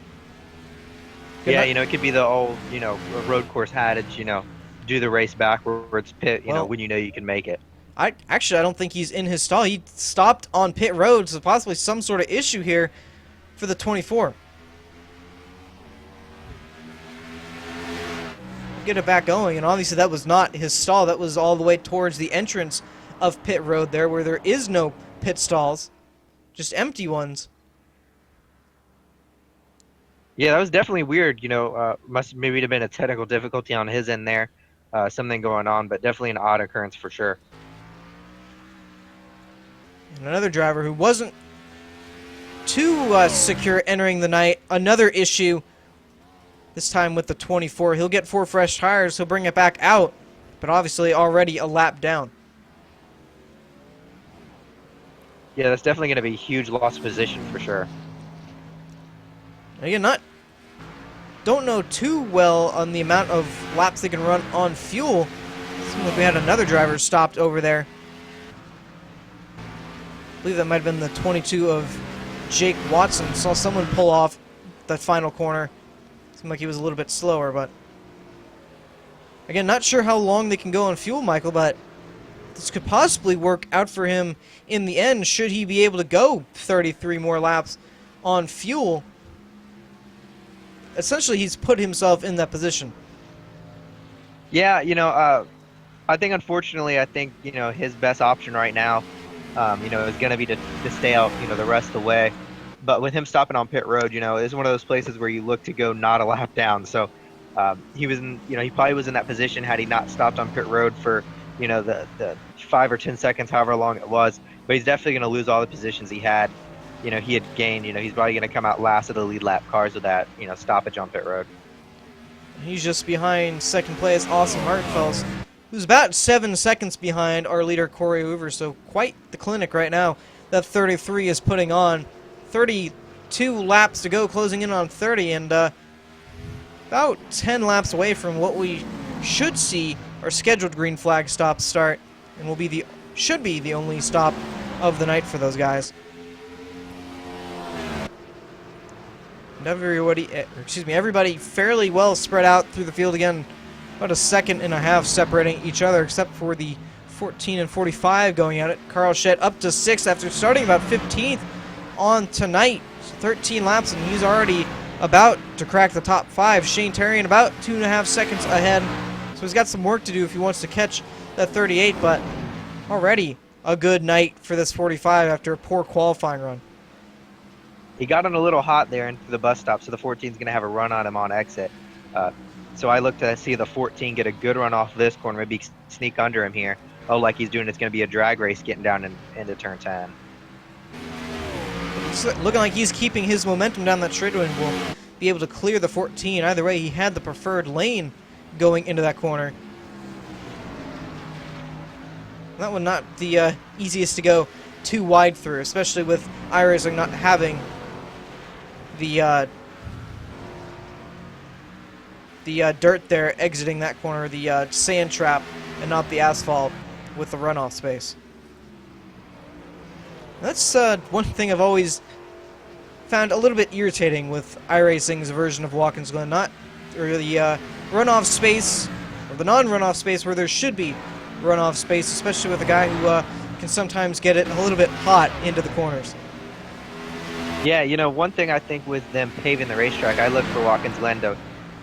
Yeah, it could be the old, road course adage, do the race backwards, pit, when you can make it. I don't think he's in his stall. He stopped on pit road, so possibly some sort of issue here for the 24. Get it back going, and obviously that was not his stall. That was all the way towards the entrance of pit road there, where there is no pit stalls, just empty ones. Yeah, that was definitely weird. Must maybe have been a technical difficulty on his end there, something going on, but definitely an odd occurrence for sure. And another driver who wasn't too secure entering the night. Another issue, this time with the 24. He'll get 4 fresh tires. He'll bring it back out, but obviously already a lap down. Yeah, that's definitely going to be a huge loss of position for sure. Again, don't know too well on the amount of laps they can run on fuel. Seems like we had another driver stopped over there. I believe that might have been the 22 of Jake Watson. Saw someone pull off that final corner. Seemed like he was a little bit slower, but again, not sure how long they can go on fuel, Michael, but this could possibly work out for him in the end should he be able to go 33 more laps on fuel. Essentially, he's put himself in that position. Yeah, I think unfortunately, his best option right now, is going to be to stay out, the rest of the way. But with him stopping on pit road, it's one of those places where you look to go not a lap down. So he was in, he probably was in that position had he not stopped on pit road for, the 5 or 10 seconds, however long it was. But he's definitely going to lose all the positions he had. He had gained. He's probably going to come out last of the lead lap cars with that, stoppage on pit road. He's just behind second place, Austin Hartfels, who's about 7 seconds behind our leader, Corey Hoover. So quite the clinic right now that 33 is putting on. 32 laps to go, closing in on 30, and about 10 laps away from what we should see our scheduled green flag stop start, and should be the only stop of the night for those guys. And everybody fairly well spread out through the field again. About 1.5 seconds separating each other, except for the 14 and 45 going at it. Carl Schett up to 6th after starting about 15th on tonight. 13 laps, and he's already about to crack the top 5. Shane Terrian about 2.5 seconds ahead. So he's got some work to do if he wants to catch that 38, but already a good night for this 45 after a poor qualifying run. He got on a little hot there into the bus stop, so the 14 is going to have a run on him on exit. So I look to see the 14 get a good run off this corner, maybe sneak under him here. Oh, like he's doing, it's going to be a drag race getting down into turn 10. It's looking like he's keeping his momentum down that straightaway and will be able to clear the 14. Either way, he had the preferred lane going into that corner. That one not the easiest to go too wide through, especially with iRacing not having the dirt there exiting that corner, the sand trap, and not the asphalt with the runoff space. That's one thing I've always found a little bit irritating with iRacing's version of Watkins Glen, or the runoff space, or the non-runoff space where there should be runoff space, especially with a guy who can sometimes get it a little bit hot into the corners. Yeah, one thing I think with them paving the racetrack, I look for Watkins Glen to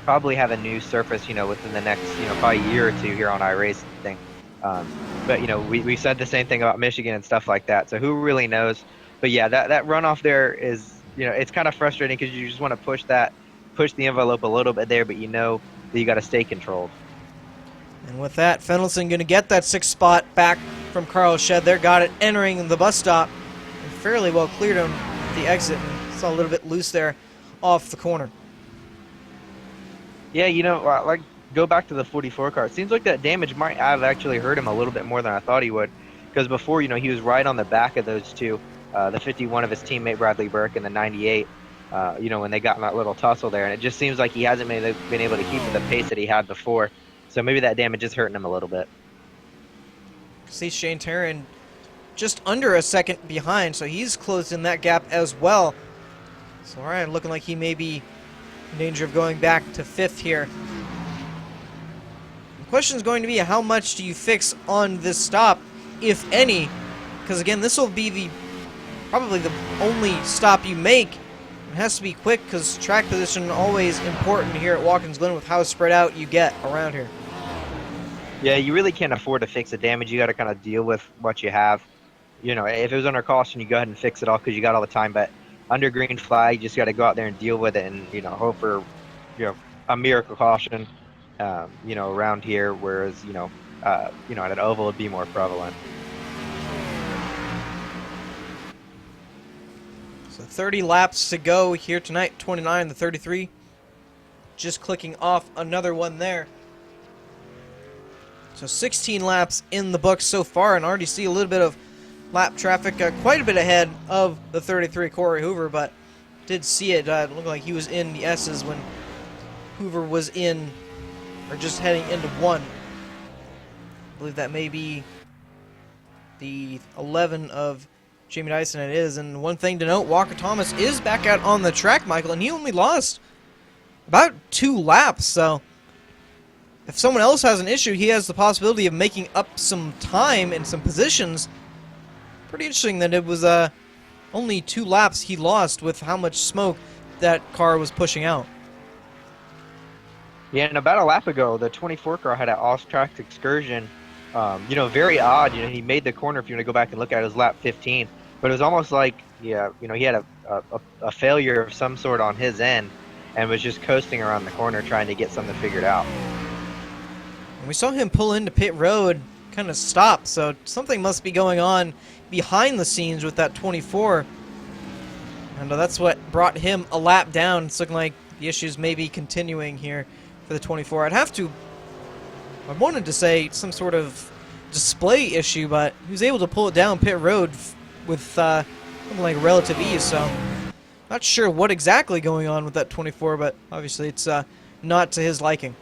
probably have a new surface, within the next, probably year or two here on iRacing. But, we said the same thing about Michigan and stuff like that. So who really knows? But yeah, that runoff there is, it's kind of frustrating because you just want to push the envelope a little bit there, but that you got to stay controlled. And with that, Fendelson going to get that 6th spot back from Carl Shed there. Got it entering the bus stop and fairly well cleared him at the exit. And saw a little bit loose there off the corner. Yeah, like go back to the 44 car. It seems like that damage might have actually hurt him a little bit more than I thought he would. Because before, he was right on the back of those two. The 51 of his teammate Bradley Burke and the 98, when they got in that little tussle there. And it just seems like he hasn't been able to keep the pace that he had before. So maybe that damage is hurting him a little bit. See Shane Taryn just under a second behind, so he's closed in that gap as well. So Ryan looking like he may be in danger of going back to 5th here. The question is going to be, how much do you fix on this stop, if any? Because again, this will be probably the only stop you make. It has to be quick because track position always important here at Watkins Glen with how spread out you get around here. Yeah, you really can't afford to fix the damage. You got to kind of deal with what you have. If it was under caution, you go ahead and fix it all because you got all the time. But under green flag, you just got to go out there and deal with it and, hope for, a miracle caution, around here. Whereas, at an oval would be more prevalent. So 30 laps to go here tonight. 29 to 33. Just clicking off another one there. So 16 laps in the books so far, and already see a little bit of lap traffic, quite a bit ahead of the 33 Corey Hoover, but did see it. It looked like he was in the S's when Hoover was in, or just heading into 1. I believe that may be the 11 of Jamie Dyson. It is. And one thing to note, Walker Thomas is back out on the track, Michael, and he only lost about 2 laps, so if someone else has an issue, he has the possibility of making up some time and some positions. Pretty interesting that it was only 2 laps he lost with how much smoke that car was pushing out. Yeah, and about a lap ago, the 24 car had an off-track excursion. Very odd. He made the corner, if you want to go back and look at it, was lap 15. But it was almost like, he had a failure of some sort on his end and was just coasting around the corner trying to get something figured out. We saw him pull into pit road, kind of stop, so something must be going on behind the scenes with that 24. And that's what brought him a lap down. It's looking like the issues may be continuing here for the 24. I wanted to say some sort of display issue, but he was able to pull it down pit road with something like relative ease, so not sure what exactly going on with that 24, but obviously it's not to his liking.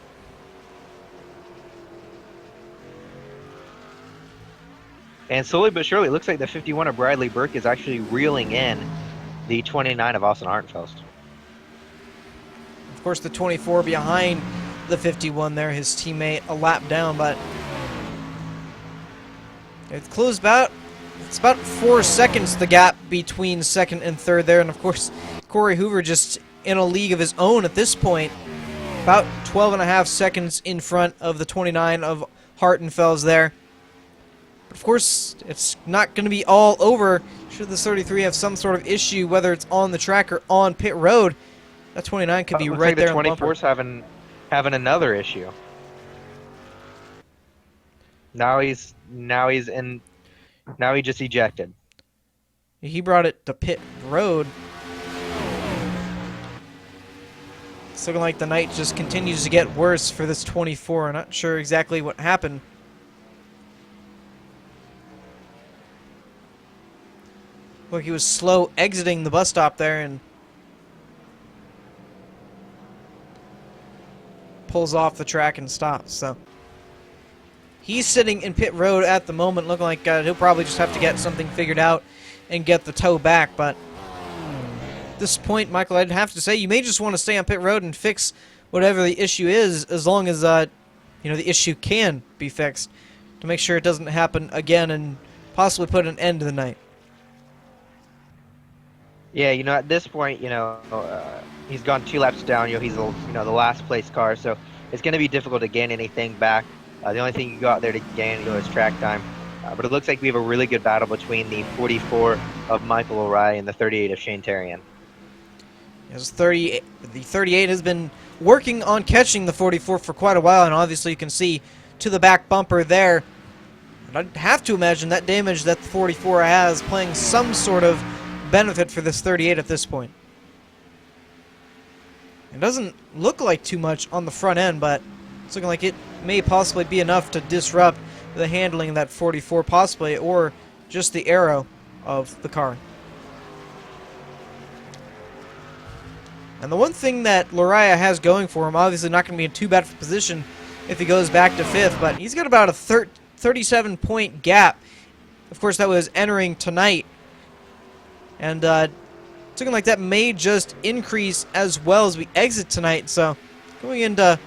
And slowly but surely, it looks like the 51 of Bradley Burke is actually reeling in the 29 of Austin Hartenfels. Of course, the 24 behind the 51 there, his teammate a lap down, but it's closed it's about 4 seconds, the gap between 2nd and 3rd there. And of course, Corey Hoover just in a league of his own at this point, about 12.5 seconds in front of the 29 of Hartenfels there. Of course, it's not going to be all over should the 33 have some sort of issue, whether it's on the track or on pit road. That 29 could be right there. The 24's having another issue. Now he just ejected. He brought it to pit road. It's looking like the night just continues to get worse for this 24. I'm not sure exactly what happened. Look, he was slow exiting the bus stop there and pulls off the track and stops. So he's sitting in pit road at the moment, looking like he'll probably just have to get something figured out and get the tow back. But at this point, Michael, I'd have to say you may just want to stay on pit road and fix whatever the issue is, as long as the issue can be fixed, to make sure it doesn't happen again and possibly put an end to the night. Yeah, at this point, he's gone 2 laps down. He's the last place car, so it's going to be difficult to gain anything back. The only thing you go out there to gain, is track time. But it looks like we have a really good battle between the 44 of Michael O'Reilly and the 38 of Shane Tarian. Yes, the 38 has been working on catching the 44 for quite a while, and obviously you can see to the back bumper there. And I'd have to imagine that damage that the 44 has playing some sort of benefit for this 38 at this point. It doesn't look like too much on the front end, but it's looking like it may possibly be enough to disrupt the handling of that 44 possibly, or just the aero of the car. And the one thing that Lariah has going for him, obviously not going to be in too bad of a position if he goes back to 5th, but he's got about a 37-point gap. Of course, that was entering tonight. And it's looking like that may just increase as well as we exit tonight. So going into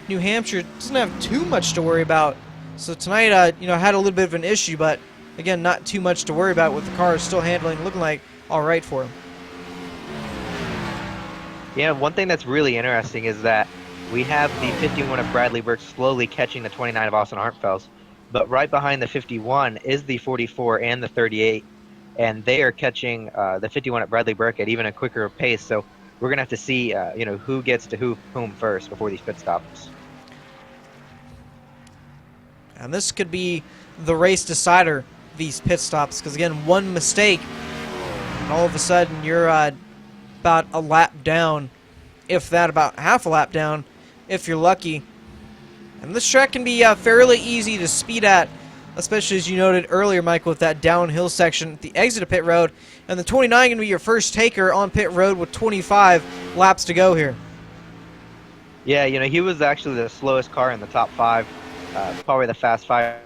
New Hampshire doesn't have too much to worry about. So tonight, had a little bit of an issue, but again, not too much to worry about with the car still handling, looking like all right for him. Yeah, one thing that's really interesting is that we have the 51 of Bradley Burke slowly catching the 29 of Austin Hartfels, but right behind the 51 is the 44 and the 38, and they are catching the 51 at Bradley Burke at even a quicker pace. So we're gonna have to see, who gets to whom first before these pit stops. And this could be the race decider, these pit stops, because again, one mistake, and all of a sudden you're about a lap down, if that, about half a lap down, if you're lucky. And this track can be fairly easy to speed at, especially as you noted earlier, Michael, with that downhill section at the exit of pit road. And the 29 going to be your first taker on pit road with 25 laps to go here. Yeah, he was actually the slowest car in the top 5, probably the fast 5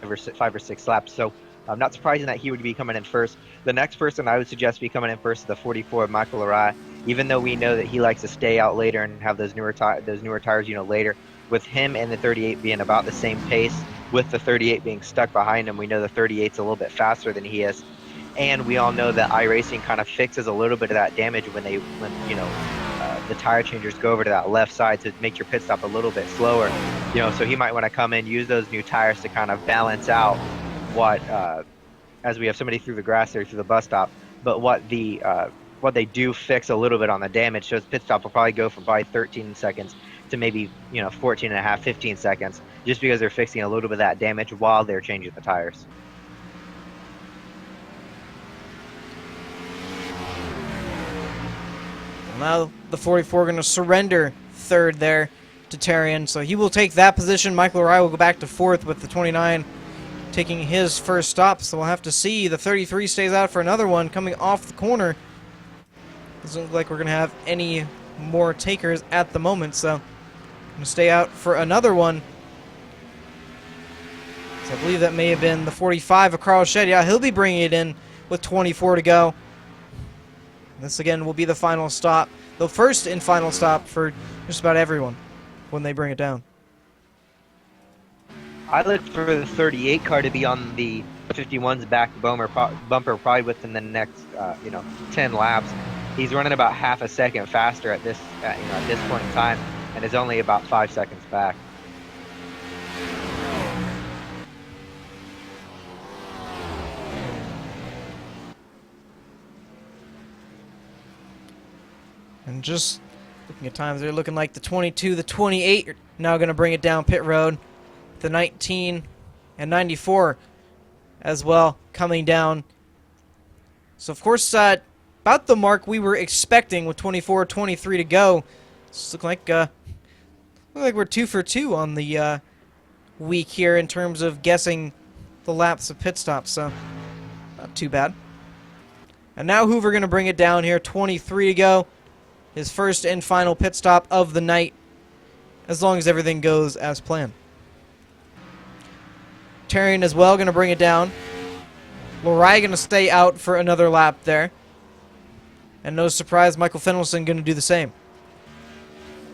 or 6 laps. So I'm not surprising that he would be coming in first. The next person I would suggest be coming in first is the 44 of Michael Arai, even though we know that he likes to stay out later and have those newer tires, later. With him and the 38 being about the same pace, with the 38 being stuck behind him, we know the 38's a little bit faster than he is. And we all know that iRacing kind of fixes a little bit of that damage when the tire changers go over to that left side to make your pit stop a little bit slower. So he might want to come in, use those new tires to kind of balance out what, as we have somebody through the grass there through the bus stop, but what they do fix a little bit on the damage. So his pit stop will probably go from 13 seconds to maybe 14 and a half, 15 seconds, just because they're fixing a little bit of that damage while they're changing the tires. Now the 44 going to surrender third there to Tarian, so he will take that position. Michael Arai will go back to 4th with the 29 taking his first stop, so we'll have to see. The 33 stays out for another one coming off the corner. Doesn't look like we're going to have any more takers at the moment, so going to stay out for another one. So I believe that may have been the 45 of Carl Shedd. Yeah, he'll be bringing it in with 24 to go. This again will be the final stop, the first and final stop for just about everyone when they bring it down. I look for the 38 car to be on the 51's back bumper probably within the next 10 laps. He's running about half a second faster at this point in time, and is only about 5 seconds back. And just looking at times, they're looking like the 22, the 28 are now going to bring it down pit road. The 19 and 94 as well coming down. So, of course, about the mark we were expecting with 24, 23 to go. It's looking like we're 2 for 2 on the week here in terms of guessing the laps of pit stops. So, not too bad. And now Hoover going to bring it down here. 23 to go. His first and final pit stop of the night, as long as everything goes as planned. Tarian as well going to bring it down. Lariah going to stay out for another lap there. And no surprise, Michael Fenelson going to do the same.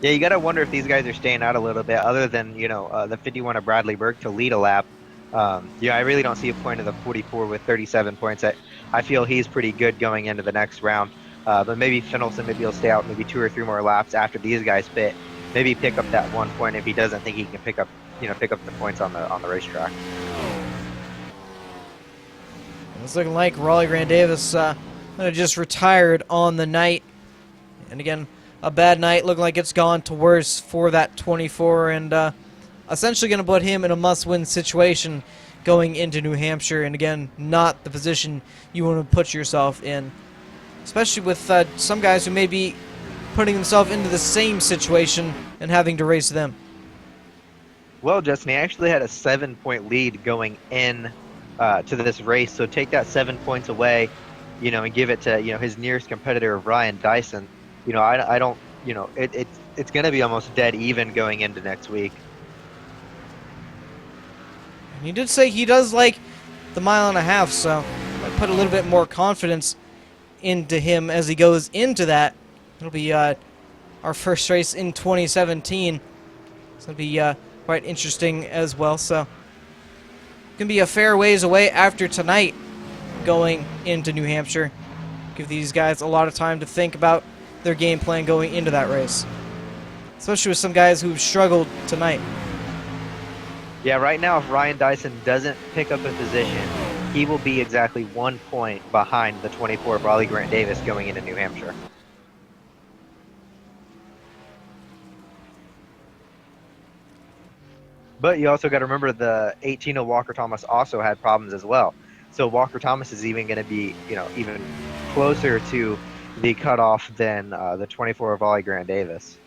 Yeah, you got to wonder if these guys are staying out a little bit, other than, the 51 of Bradley Burke to lead a lap. Yeah, I really don't see a point of the 44 with 37 points. I feel he's pretty good going into the next round. But maybe Fennelson, maybe he'll stay out maybe 2 or 3 more laps after these guys pit. Maybe pick up that 1 point if he doesn't think he can pick up the points on the racetrack. It's looking like Raleigh Grant Davis just retired on the night. And again, a bad night, looking like it's gone to worse for that 24, and essentially going to put him in a must-win situation going into New Hampshire, and again, not the position you want to put yourself in, especially with some guys who may be putting themselves into the same situation and having to race them. Well, Justin, he actually had a 7-point lead going in to this race, so take that 7 points away, and give it to his nearest competitor, Ryan Dyson. I don't, it's going to be almost dead even going into next week. And he did say he does like the 1.5 miles, so might put a little bit more confidence into him as he goes into that. It'll be our first race in 2017. It's going to be quite interesting as well. So going to be a fair ways away after tonight going into New Hampshire. Give these guys a lot of time to think about their game plan going into that race, especially with some guys who've struggled tonight. Yeah, right now, if Ryan Dyson doesn't pick up a position, he will be exactly 1 point behind the 24 of Raleigh Grant Davis going into New Hampshire. But you also got to remember the 18 of Walker Thomas also had problems as well. So Walker Thomas is even going to be, even closer to the cutoff than the 24 of Raleigh Grant Davis.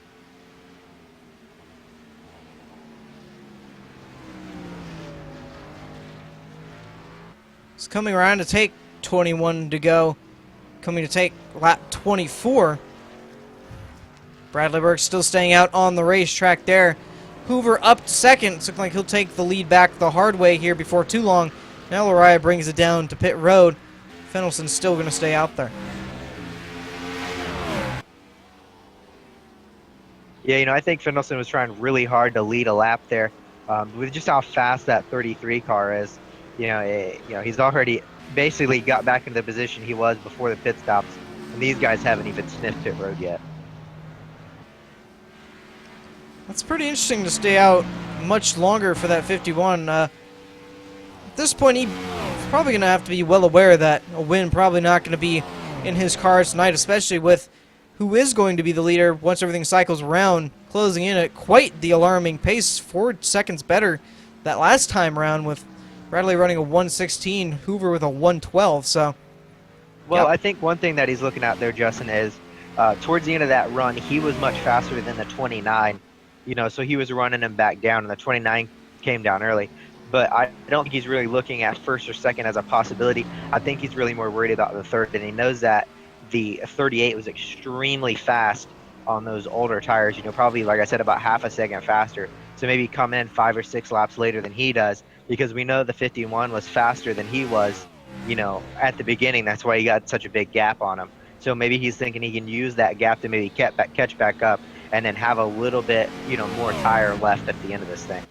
It's coming around to take 21 to go. Coming to take lap 24. Bradley Burke still staying out on the racetrack there. Hoover up second. It's looking like he'll take the lead back the hard way here before too long. Now Lariah brings it down to pit road. Fennelson's still going to stay out there. Yeah, I think Fennelson was trying really hard to lead a lap there. With just how fast that 33 car is, he's already basically got back into the position he was before the pit stops, and these guys haven't even sniffed pit road yet. That's pretty interesting to stay out much longer for that 51. At this point, he's probably going to have to be well aware that a win probably not going to be in his cards tonight, especially with who is going to be the leader once everything cycles around, closing in at quite the alarming pace, 4 seconds better that last time around, with Bradley running a 1:16, Hoover with a 1:12. So, well, I think one thing that he's looking at there, Justin, is towards the end of that run, he was much faster than the 29. So he was running him back down, and the 29 came down early. But I don't think he's really looking at first or second as a possibility. I think he's really more worried about the third, and he knows that the 38 was extremely fast on those older tires, probably, like I said, about half a second faster. So maybe come in 5 or 6 laps later than he does, because we know the 51 was faster than he was, at the beginning. That's why he got such a big gap on him. So maybe he's thinking he can use that gap to maybe catch back up and then have a little bit, more tire left at the end of this thing.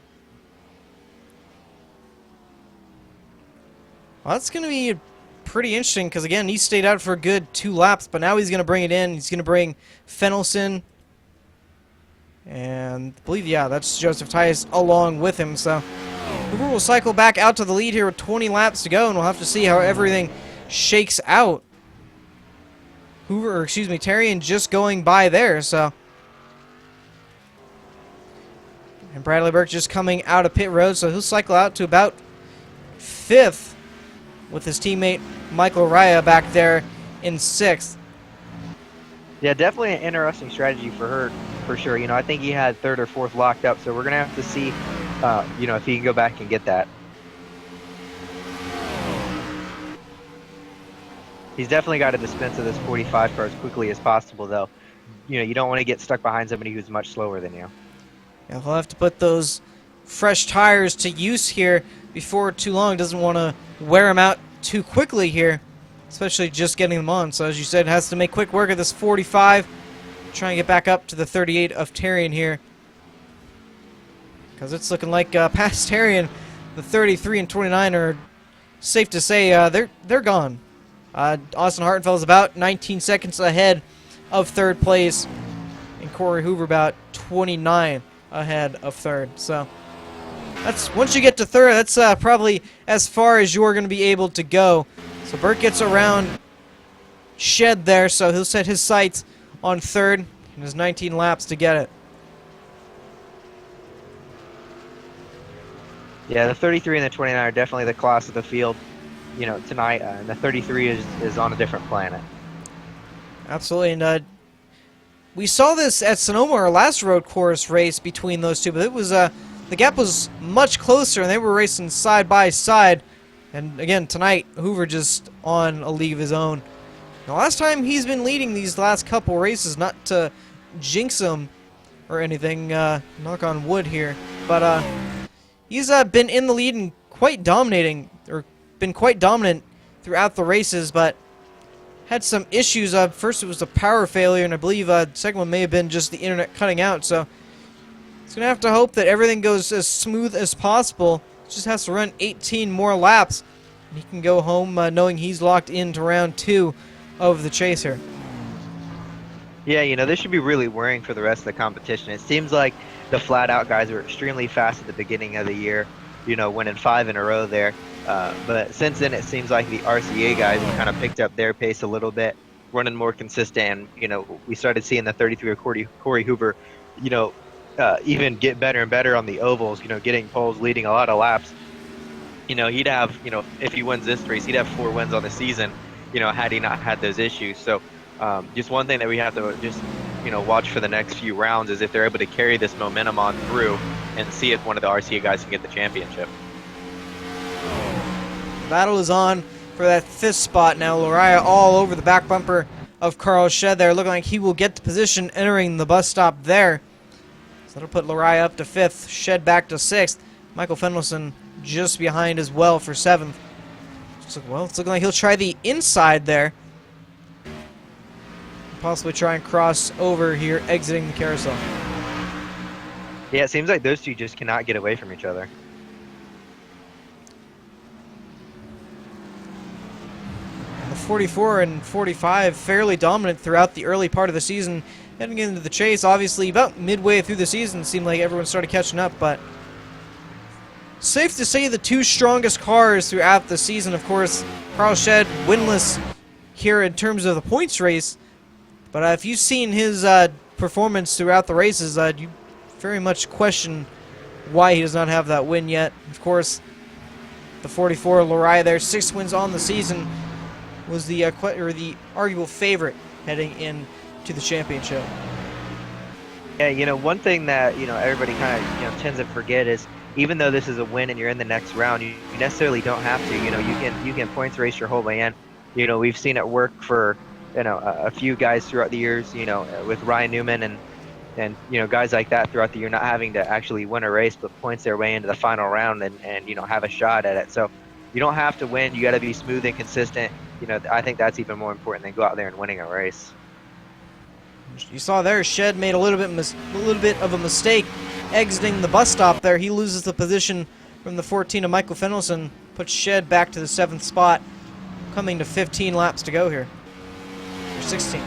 Well, that's going to be pretty interesting because, again, he stayed out for a good 2 laps, but now he's going to bring it in. He's going to bring Fennelson, and I believe, that's Joseph Tice along with him. So Hoover will cycle back out to the lead here with 20 laps to go, and we'll have to see how everything shakes out. Terrian just going by there, so. And Bradley Burke just coming out of pit road, so he'll cycle out to about 5th with his teammate Michael Raya back there in 6th. Yeah, definitely an interesting strategy for her, for sure. I think he had 3rd or 4th locked up, so we're going to have to see, if he can go back and get that. He's definitely got to dispense of this 45 car as quickly as possible, though. You don't want to get stuck behind somebody who's much slower than you. Yeah, he'll have to put those fresh tires to use here before too long. Doesn't want to wear them out too quickly here, especially just getting them on. So as you said, has to make quick work of this 45. Try and get back up to the 38 of Terrian here, because it's looking like past Terrian, the 33 and 29 are safe to say they're gone. Austin Hartenfeld is about 19 seconds ahead of third place, and Corey Hoover about 29 ahead of third. So that's, once you get to third, that's probably as far as you're going to be able to go. So Burt gets around Shed there, so he'll set his sights on third, and has 19 laps to get it. Yeah, the 33 and the 29 are definitely the class of the field, tonight. And the 33 is on a different planet. Absolutely, and we saw this at Sonoma, our last road course race between those two, but it was the gap was much closer, and they were racing side by side. And again, tonight, Hoover just on a league of his own. The last time he's been leading these last couple races, not to jinx him or anything, knock on wood here, but he's been in the lead and quite dominating, or been quite dominant throughout the races, but had some issues. First it was a power failure, and I believe the second one may have been just the internet cutting out, so he's going to have to hope that everything goes as smooth as possible. Just has to run 18 more laps, and he can go home knowing he's locked into round 2 of the chase here. Yeah, this should be really worrying for the rest of the competition. It seems like the flat-out guys were extremely fast at the beginning of the year, winning 5 in a row there. But since then, it seems like the RCA guys have kind of picked up their pace a little bit, running more consistent. And, we started seeing the 33 of Corey Hoover, even get better and better on the ovals, getting poles, leading a lot of laps. He'd have, if he wins this race, he'd have 4 wins on the season, had he not had those issues. So just one thing that we have to just, watch for the next few rounds is if they're able to carry this momentum on through and see if one of the RCA guys can get the championship. Battle is on for that 5th spot now. Lariah all over the back bumper of Carl Shed there, looking like he will get the position entering the bus stop there. So that'll put Lariah up to 5th, Shed back to 6th. Michael Fendelson just behind as well for 7th. Well, it's looking like he'll try the inside there. Possibly try and cross over here, exiting the carousel. Yeah, it seems like those two just cannot get away from each other. The 44 and 45 fairly dominant throughout the early part of the season. Heading into the chase, obviously, about midway through the season, it seemed like everyone started catching up, but safe to say the 2 strongest cars throughout the season. Of course, Carl Shed winless here in terms of the points race, but if you've seen his performance throughout the races, you very much question why he does not have that win yet. Of course, the 44 Lariah there, 6 wins on the season, was the arguable favorite heading in to the championship. Yeah, one thing that everybody kind of tends to forget is, even though this is a win and you're in the next round, you necessarily don't have to. You can points race your whole way in. We've seen it work for a few guys throughout the years. With Ryan Newman and guys like that throughout the year, not having to actually win a race, but points their way into the final round and have a shot at it. So you don't have to win. You got to be smooth and consistent. I think that's even more important than go out there and winning a race. You saw there, Shed made a little bit of a mistake exiting the bus stop there. He loses the position from the 14 of Michael Fendelson, puts Shed back to the 7th spot, coming to 15 laps to go here. Or 16.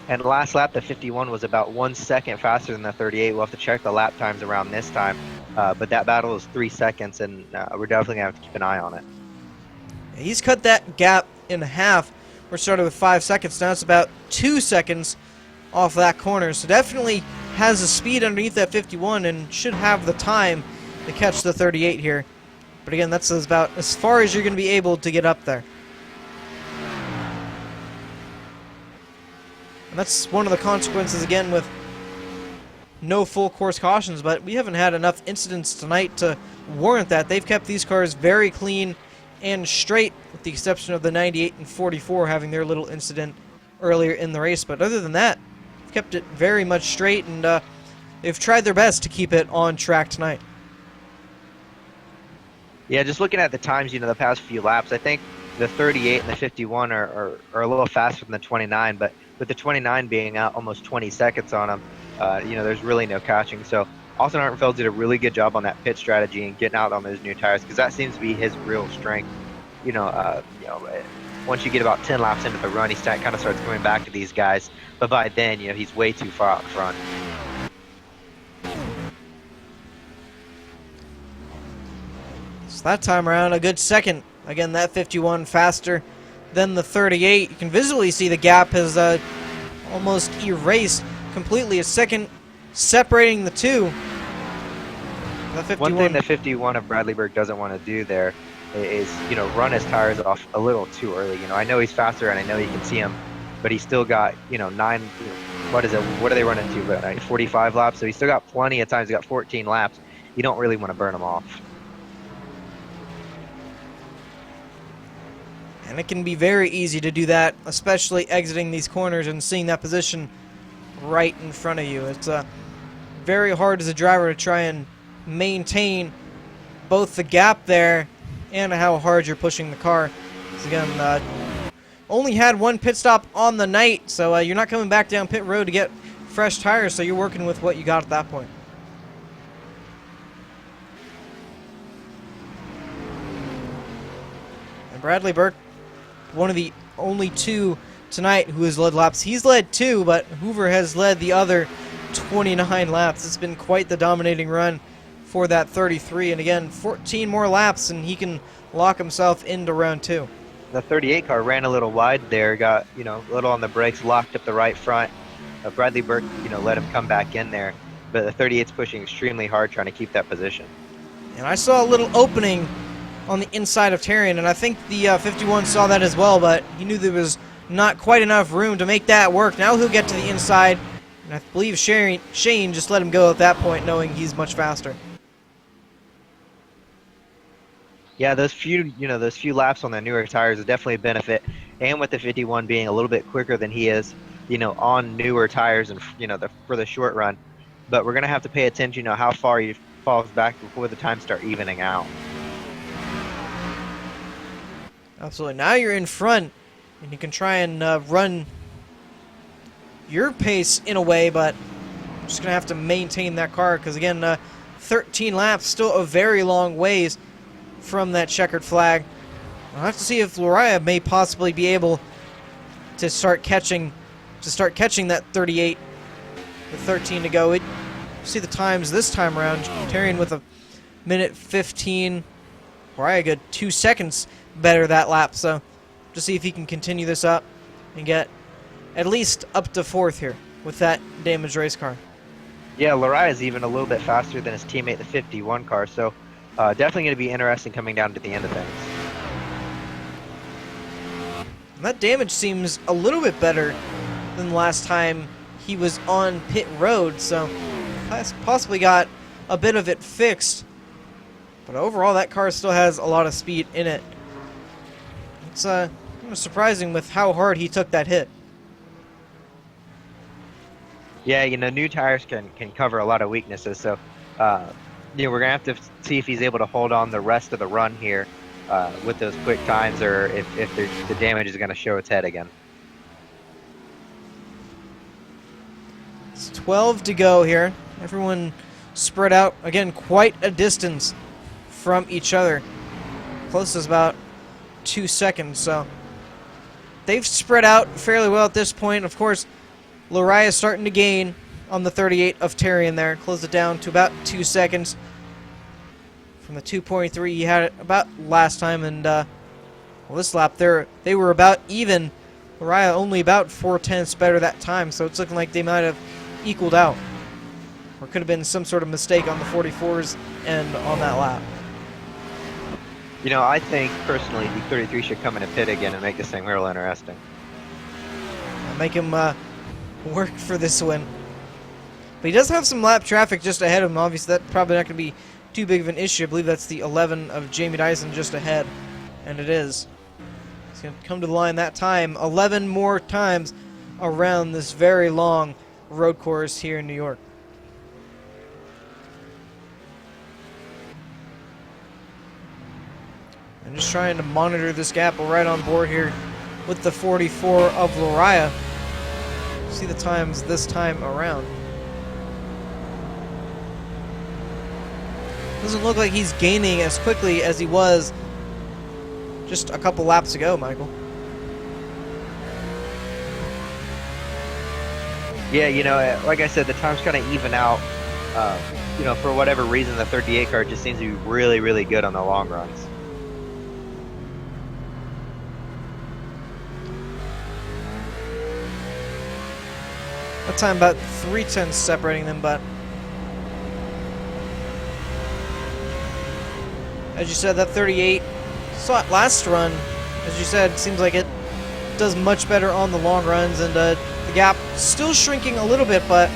And last lap, the 51 was about 1 second faster than the 38. We'll have to check the lap times around this time. But that battle is 3 seconds, and we're definitely going to have to keep an eye on it. He's cut that gap in half. We're started with 5 seconds. Now it's about 2 seconds off that corner. So definitely has the speed underneath that 51 and should have the time to catch the 38 here. But again, that's about as far as you're going to be able to get up there. And that's one of the consequences, again, with no full course cautions, but we haven't had enough incidents tonight to warrant that. They've kept these cars very clean and straight, with the exception of the 98 and 44 having their little incident earlier in the race. But other than that, they've kept it very much straight, and they've tried their best to keep it on track tonight. Yeah, just looking at the times, the past few laps, I think the 38 and the 51 are a little faster than the 29, but with the 29 being out almost 20 seconds on them, there's really no catching. So Austin Hartenfeld did a really good job on that pit strategy and getting out on those new tires, because that seems to be his real strength. Once you get about 10 laps into the run, he kind of starts coming back to these guys. But by then, he's way too far out front. So that time around, a good second. Again, that 51 faster than the 38. You can visually see the gap has almost erased completely. A second separating the two. The 51. One thing the 51 of Bradley Burke doesn't want to do there is, run his tires off a little too early. I know he's faster and I know you can see him, but he's still got, 9, what is it? What are they running to? 45 laps. So he's still got plenty of time. He's got 14 laps. You don't really want to burn him off. And it can be very easy to do that, especially exiting these corners and seeing that position right in front of you. It's very hard as a driver to try and maintain both the gap there and how hard you're pushing the car. So again, only had one pit stop on the night, so you're not coming back down pit road to get fresh tires, so you're working with what you got at that point. And Bradley Burke, one of the only two tonight who has led laps. He's led 2, but Hoover has led the other 29 laps. It's been quite the dominating run for that 33. And again, 14 more laps and he can lock himself into round 2. The 38 car ran a little wide there, got, a little on the brakes, locked up the right front. Bradley Burke, let him come back in there. But the 38's pushing extremely hard trying to keep that position. And I saw a little opening on the inside of Terrian, and I think the 51 saw that as well, but he knew there was not quite enough room to make that work. Now he'll get to the inside, and I believe Shane just let him go at that point, knowing he's much faster. Yeah, those few laps on the newer tires is definitely a benefit, and with the 51 being a little bit quicker than he is, on newer tires and for the short run. But we're gonna have to pay attention, how far he falls back before the times start evening out. Absolutely. Now you're in front, and you can try and run your pace in a way, but you're just going to have to maintain that car because, again, 13 laps, still a very long ways from that checkered flag. I'll have to see if Lariah may possibly be able to start catching that 38 with 13 to go. See the times this time around. Terrian with a minute 15. Lariah good 2 seconds better that lap, so just see if he can continue this up and get at least up to 4th here with that damaged race car. Yeah, Lariah is even a little bit faster than his teammate, the 51 car, so definitely going to be interesting coming down to the end of things. And that damage seems a little bit better than the last time he was on pit road, so possibly got a bit of it fixed. But overall, that car still has a lot of speed in it. It's kind of surprising with how hard he took that hit. Yeah, new tires can cover a lot of weaknesses, so we're going to have to see if he's able to hold on the rest of the run here with those quick times, or if the damage is going to show its head again. It's 12 to go here. Everyone spread out, again, quite a distance from each other. Closest about 2 seconds, so they've spread out fairly well at this point. Of course, Lariah starting to gain on the 38 of Terrian there. Closed it down to about 2 seconds from the 2.3 he had it about last time, and this lap they were about even. Lariah only about 4/10 better that time, so it's looking like they might have equaled out. Or could have been some sort of mistake on the 44's end on that lap. I think personally the 33 should come in a pit again and make this thing real interesting. Make him work for this win. But he does have some lap traffic just ahead of him. Obviously, that's probably not going to be too big of an issue. I believe that's the 11 of Jamie Dyson just ahead. And it is. He's going to come to the line that time 11 more times around this very long road course here in New York. I'm just trying to monitor this gap. We're right on board here with the 44 of Lariah. See the times this time around. doesn't look like he's gaining as quickly as he was just a couple laps ago, Michael. Yeah, you know, like I said, the times kind of even out. You know, for whatever reason, the 38 car just seems to be really, really good on the long runs. That time about 3/10 separating them, but as you said, that 38 saw it last run. As you said, seems like it does much better on the long runs, and the gap still shrinking a little bit, but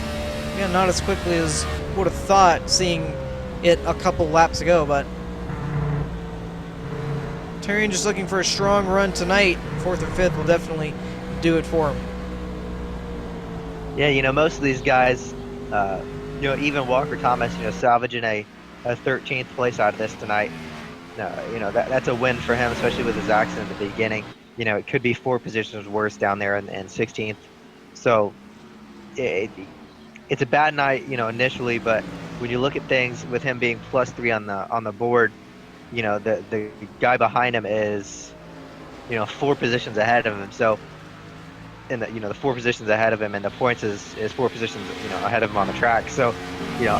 yeah, not as quickly as would have thought seeing it a couple laps ago. But Tyrion just looking for a strong run tonight. 4th or 5th will definitely do it for him. Yeah, you know, most of these guys, you know, even Walker Thomas, you know, salvaging a 13th place out of this tonight. You know, that's a win for him, especially with his accident at the beginning. You know, it could be 4 positions worse down there in 16th. So it's a bad night, you know, initially, but when you look at things with him being +3 on the board, you know, the guy behind him is, you know, 4 positions ahead of him. So, and the, you know, the 4 positions ahead of him, and the points is 4 positions, you know, ahead of him on the track. So, you know,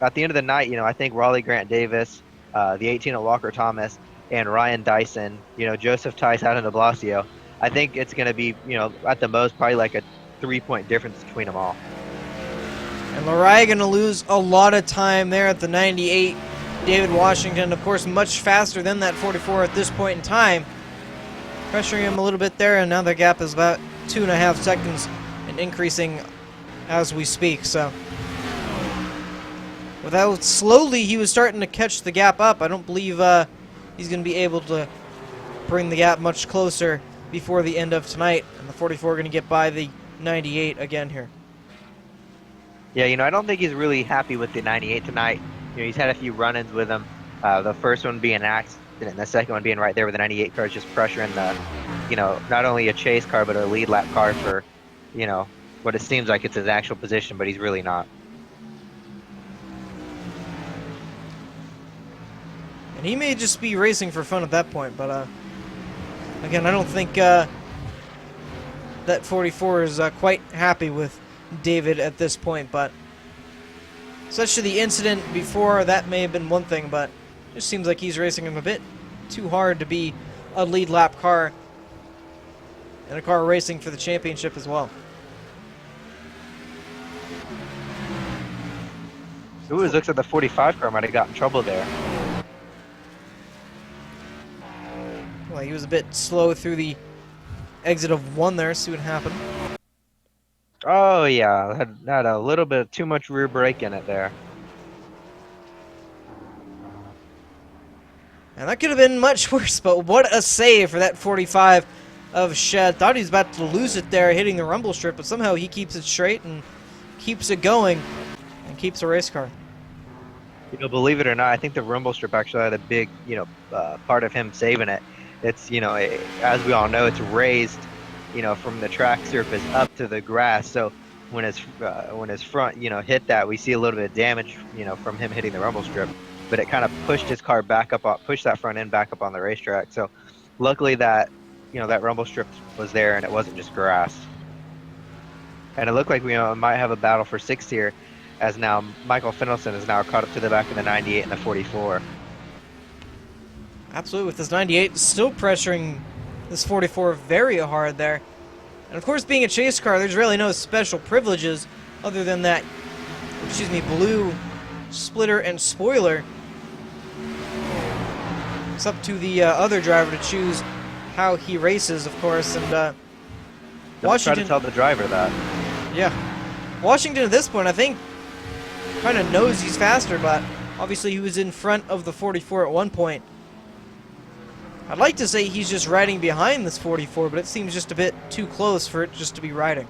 at the end of the night, you know, I think Raleigh Grant Davis, the 18 of Walker Thomas, and Ryan Dyson, you know, Joseph Tice out of de Blasio, I think it's going to be, you know, at the most probably like a 3-point difference between them all. And Lariah going to lose a lot of time there at the 98. David Washington, of course, much faster than that 44 at this point in time. Pressuring him a little bit there, and now the gap is about 2.5 seconds and increasing as we speak. So, without slowly, he was starting to catch the gap up. I don't believe he's going to be able to bring the gap much closer before the end of tonight. And the 44 going to get by the 98 again here. Yeah, you know, I don't think he's really happy with the 98 tonight. You know, he's had a few run-ins with him. The first one being an accident, and the second one being right there with the 98 car, just pressuring the, you know, not only a chase car, but a lead lap car for, you know, what it seems like it's his actual position, but he's really not. And he may just be racing for fun at that point, but again, I don't think that 44 is quite happy with David at this point. But such to the incident before, that may have been one thing, but it just seems like he's racing him a bit too hard to be a lead lap car and a car racing for the championship as well. Ooh, it looks like the 45 car might have got in trouble there. Well, he was a bit slow through the exit of 1 there. See what happened. Oh, yeah, had a little bit too much rear brake in it there. And that could have been much worse, but what a save for that 45 of Shed. Thought he was about to lose it there, hitting the rumble strip, but somehow he keeps it straight and keeps it going and keeps a race car. You know, believe it or not, I think the rumble strip actually had a big, you know, part of him saving it. It's, you know, as we all know, it's raised, you know, from the track surface up to the grass. So when his front, you know, hit that, we see a little bit of damage, you know, from him hitting the rumble strip. But it kind of pushed his car back up, pushed that front end back up on the racetrack. So luckily that, you know, that rumble strip was there and it wasn't just grass. And it looked like we might have a battle for 6th here, as now Michael Fennelson is now caught up to the back of the 98 and the 44. Absolutely, with this 98 still pressuring this 44 very hard there. And of course, being a chase car, there's really no special privileges other than that, blue splitter and spoiler. It's up to the other driver to choose how he races, of course, and Washington... Try to tell the driver that. Yeah. Washington at this point, I think, kind of knows he's faster, but obviously he was in front of the 44 at one point. I'd like to say he's just riding behind this 44, but it seems just a bit too close for it just to be riding.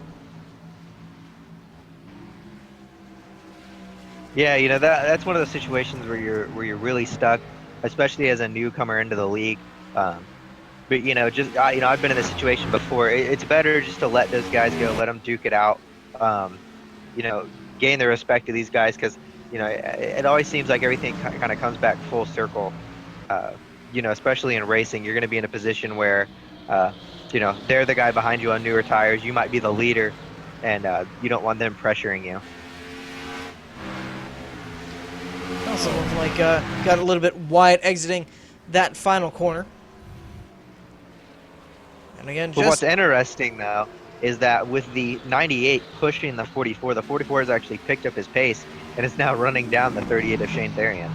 Yeah, you know, that's one of those situations where you're really stuck, especially as a newcomer into the league. But you know, I've been in this situation before. It's better just to let those guys go, let them duke it out. You know, gain the respect of these guys, because You know, it always seems like everything kind of comes back full circle. You know, especially in racing, you're going to be in a position where, you know, they're the guy behind you on newer tires. You might be the leader, and you don't want them pressuring you. Also looking like got a little bit wide exiting that final corner. And again, But what's interesting, though, is that with the 98 pushing the 44 has actually picked up his pace and is now running down the 38 of Shane Therian.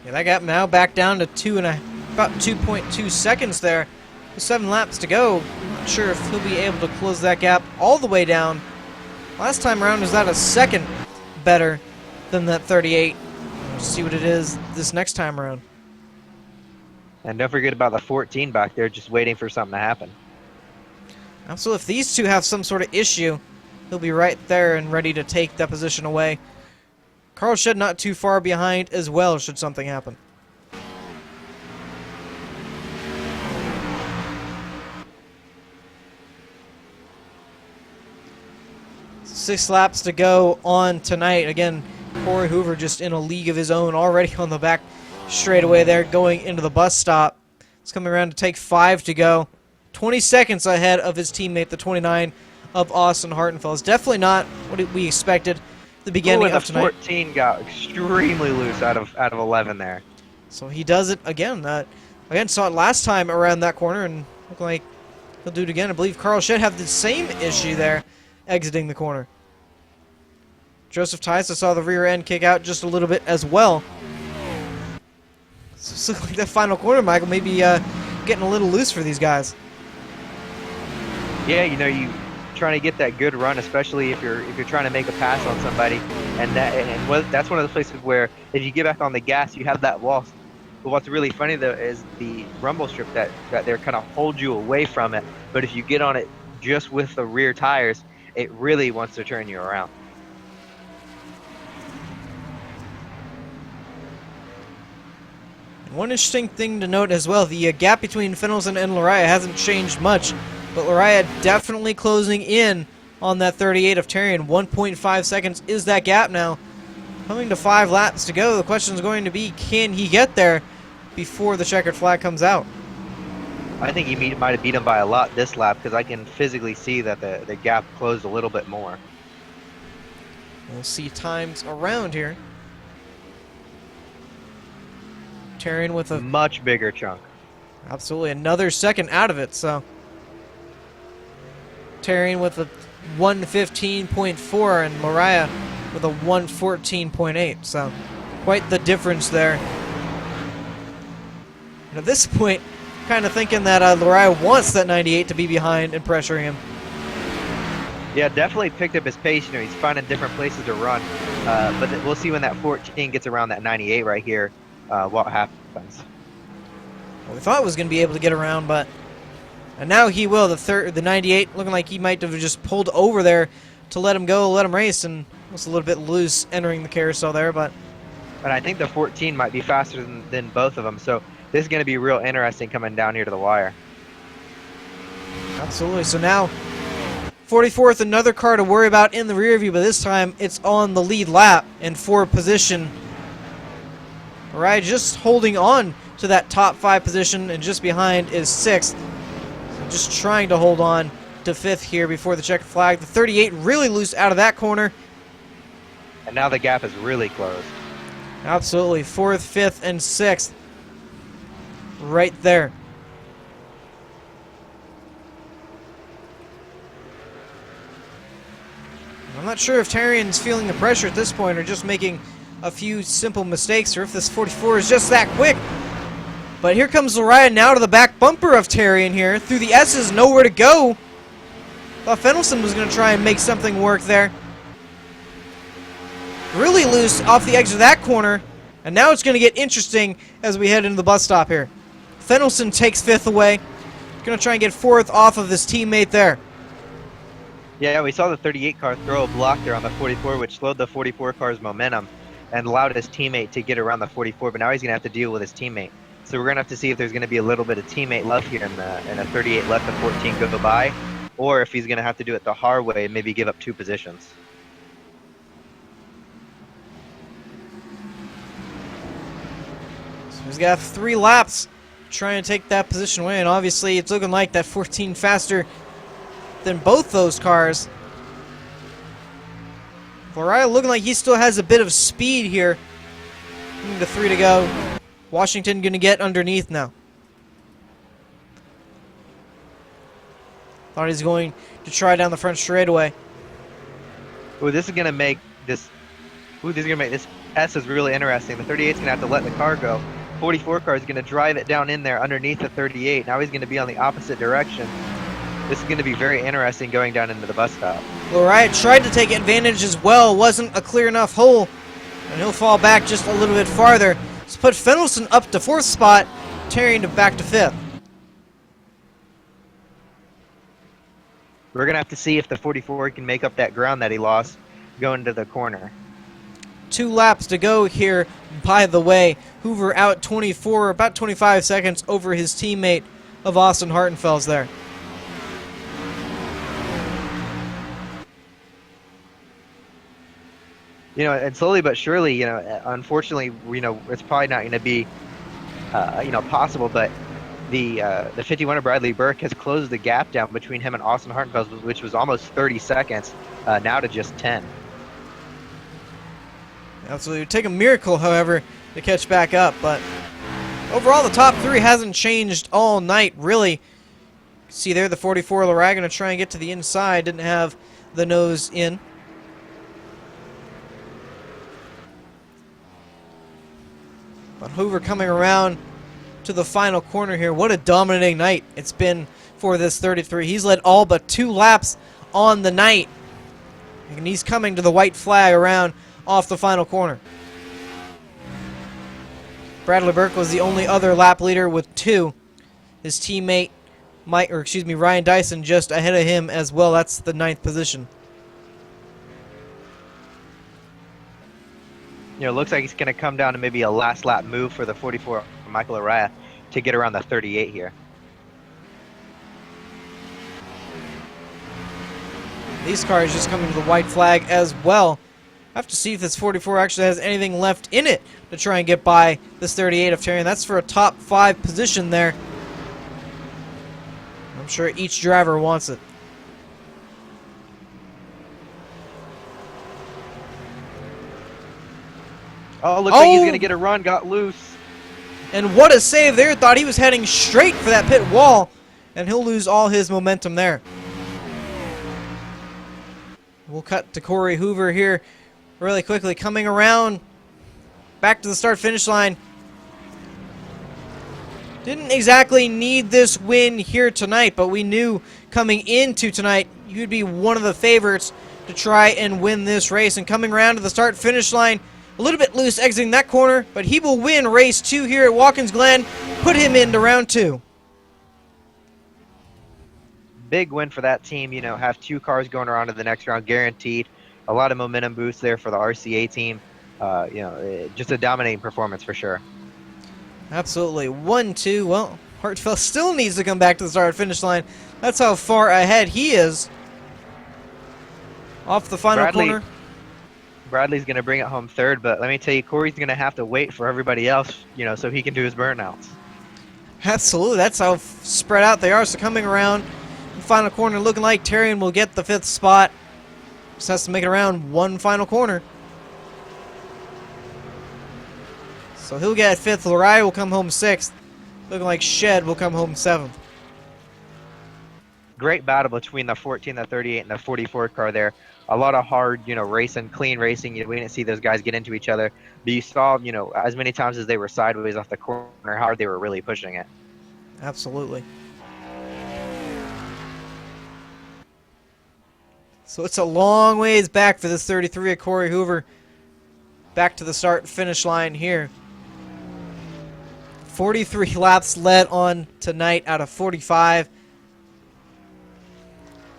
yeah, that gap now back down to about 2.2 seconds there. With 7 laps to go. Not sure if he'll be able to close that gap all the way down. Last time around was that a second better than that 38. Let's see what it is this next time around. And don't forget about the 14 back there just waiting for something to happen. Also, if these two have some sort of issue, he'll be right there and ready to take that position away. Carl Shed not too far behind as well should something happen. Six laps to go on tonight. Again, Corey Hoover just in a league of his own already on the back straightaway there going into the bus stop. It's coming around to take 5 to go. 20 seconds ahead of his teammate, the 29 of Austin Hartenfeld. It's definitely not what we expected at the beginning of tonight. The 14 got extremely loose out of 11 there. So he does it again. Again, saw it last time around that corner and looked like he'll do it again. I believe Carl Shed have the same issue there exiting the corner. Joseph Tice, I saw the rear end kick out just a little bit as well. So it's looking like that final corner, Michael, maybe getting a little loose for these guys. Yeah, you know, you trying to get that good run, especially if you're trying to make a pass on somebody, and that's one of the places where if you get back on the gas, you have that wall. But what's really funny though is the rumble strip that they're kind of hold you away from it. But if you get on it just with the rear tires, it really wants to turn you around. One interesting thing to note as well, the gap between Fenelson and Lariah hasn't changed much, but Lariah definitely closing in on that 38 of Terrian. 1.5 seconds is that gap now. Coming to 5 laps to go, the question is going to be, can he get there before the checkered flag comes out? I think he might have beat him by a lot this lap because I can physically see that the gap closed a little bit more. We'll see times around here. Terrian with a much bigger chunk. Absolutely, another second out of it. So Terrian with a 1:15.4 and Mariah with a 1:14.8. So quite the difference there. And at this point, kind of thinking that Lariah wants that 98 to be behind and pressuring him. Yeah, definitely picked up his pace. You know, he's finding different places to run. But we'll see when that 14 gets around that 98 right here. What happens? Well, we thought it was going to be able to get around, and now he will. The 98 looking like he might have just pulled over there to let him go, let him race, and was a little bit loose entering the carousel there. But and I think the 14 might be faster than both of them. So this is going to be real interesting coming down here to the wire. Absolutely. So now 44th, another car to worry about in the rear view, but this time it's on the lead lap in 4th position. Right, just holding on to that top 5 position, and just behind is 6th. So just trying to hold on to 5th here before the checkered flag. The 38 really loose out of that corner. And now the gap is really closed. Absolutely, 4th, 5th, and 6th. Right there. I'm not sure if Terrian's feeling the pressure at this point or just making a few simple mistakes, or if this 44 is just that quick. But here comes Lariah now to the back bumper of Terrian here. Through the S's, nowhere to go. Thought Fenelson was going to try and make something work there. Really loose off the edge of that corner. And now it's going to get interesting as we head into the bus stop here. Fenelson takes 5th away. Going to try and get 4th off of his teammate there. Yeah, we saw the 38 car throw a block there on the 44, which slowed the 44 car's momentum and allowed his teammate to get around the 44, but now he's going to have to deal with his teammate. So we're going to have to see if there's going to be a little bit of teammate love here and a 38 let the 14 go by, or if he's going to have to do it the hard way and maybe give up 2 positions. So he's got 3 laps trying to take that position away, and obviously it's looking like that 14 faster than both those cars. Lariah looking like he still has a bit of speed here. The 3 to go. Washington going to get underneath now. Thought he's going to try down the front straightaway. Ooh, this is gonna make this. Ooh, this is gonna make this S is really interesting. The 38's gonna have to let the car go. 44 car is gonna drive it down in there underneath the 38. Now he's gonna be on the opposite direction. This is gonna be very interesting going down into the bus stop. Lariah tried to take advantage as well. Wasn't a clear enough hole. And he'll fall back just a little bit farther. So put Fendelson up to 4th spot. Terry back to 5th. We're gonna have to see if the 44 can make up that ground that he lost going to the corner. 2 laps to go here, by the way. Hoover out 24, about 25 seconds over his teammate of Austin Hartenfels there. You know, and slowly but surely, you know, unfortunately, you know, it's probably not gonna be, you know, possible, but the 51 of Bradley Burke has closed the gap down between him and Austin Hartenfels, which was almost 30 seconds, now to just 10. Absolutely. It would take a miracle, however, to catch back up, but overall the top 3 hasn't changed all night, really. See there, the 44 Lariah going to try and get to the inside, didn't have the nose in. But Hoover coming around to the final corner here. What a dominating night it's been for this 33. He's led all but 2 laps on the night. And he's coming to the white flag around off the final corner. Bradley Burke was the only other lap leader with 2. His teammate, Ryan Dyson, just ahead of him as well. That's the 9th position. You know, it looks like he's going to come down to maybe a last lap move for the 44 Michael Araya to get around the 38 here. These cars just coming to the white flag as well. I have to see if this 44 actually has anything left in it to try and get by this 38 of Terry. And that's for a top 5 position there. I'm sure each driver wants it. Oh, looks like he's going to get a run, got loose. And what a save there. Thought he was heading straight for that pit wall. And he'll lose all his momentum there. We'll cut to Corey Hoover here really quickly. Coming around back to the start-finish line. Didn't exactly need this win here tonight, but we knew coming into tonight he would be one of the favorites to try and win this race. And coming around to the start-finish line, a little bit loose exiting that corner, but he will win race 2 here at Watkins Glen. Put him into round 2. Big win for that team. You know, have 2 cars going around to the next round guaranteed. A lot of momentum boost there for the RCA team. You know, just a dominating performance for sure. Absolutely. 1-2. Well, Hartfeld still needs to come back to the start-finish line. That's how far ahead he is. Off the final corner. Bradley's going to bring it home 3rd, but let me tell you, Corey's going to have to wait for everybody else, you know, so he can do his burnouts. Absolutely. That's how spread out they are. So coming around the final corner, looking like Terrian will get the 5th spot. Just has to make it around 1 final corner. So he'll get 5th. Lariah will come home 6th. Looking like Shed will come home 7th. Great battle between the 14, the 38, and the 44 car there. A lot of hard, you know, racing, clean racing. You know, we didn't see those guys get into each other, but you saw, you know, as many times as they were sideways off the corner, how hard they were really pushing it. Absolutely. So it's a long ways back for this 33 of Corey Hoover. Back to the start-finish line here. 43 laps led on tonight out of 45.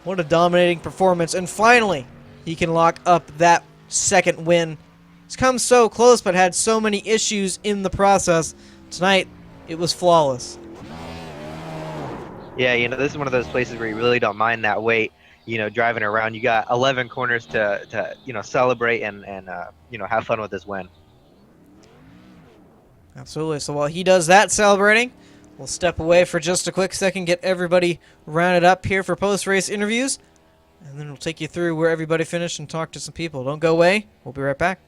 What a dominating performance. And finally, he can lock up that 2nd win. It's come so close, but had so many issues in the process. Tonight, it was flawless. Yeah, you know, this is one of those places where you really don't mind that weight, you know, driving around. You got 11 corners to you know, celebrate and you know, have fun with this win. Absolutely. So while he does that celebrating, we'll step away for just a quick second, get everybody rounded up here for post-race interviews, and then we'll take you through where everybody finished and talk to some people. Don't go away. We'll be right back.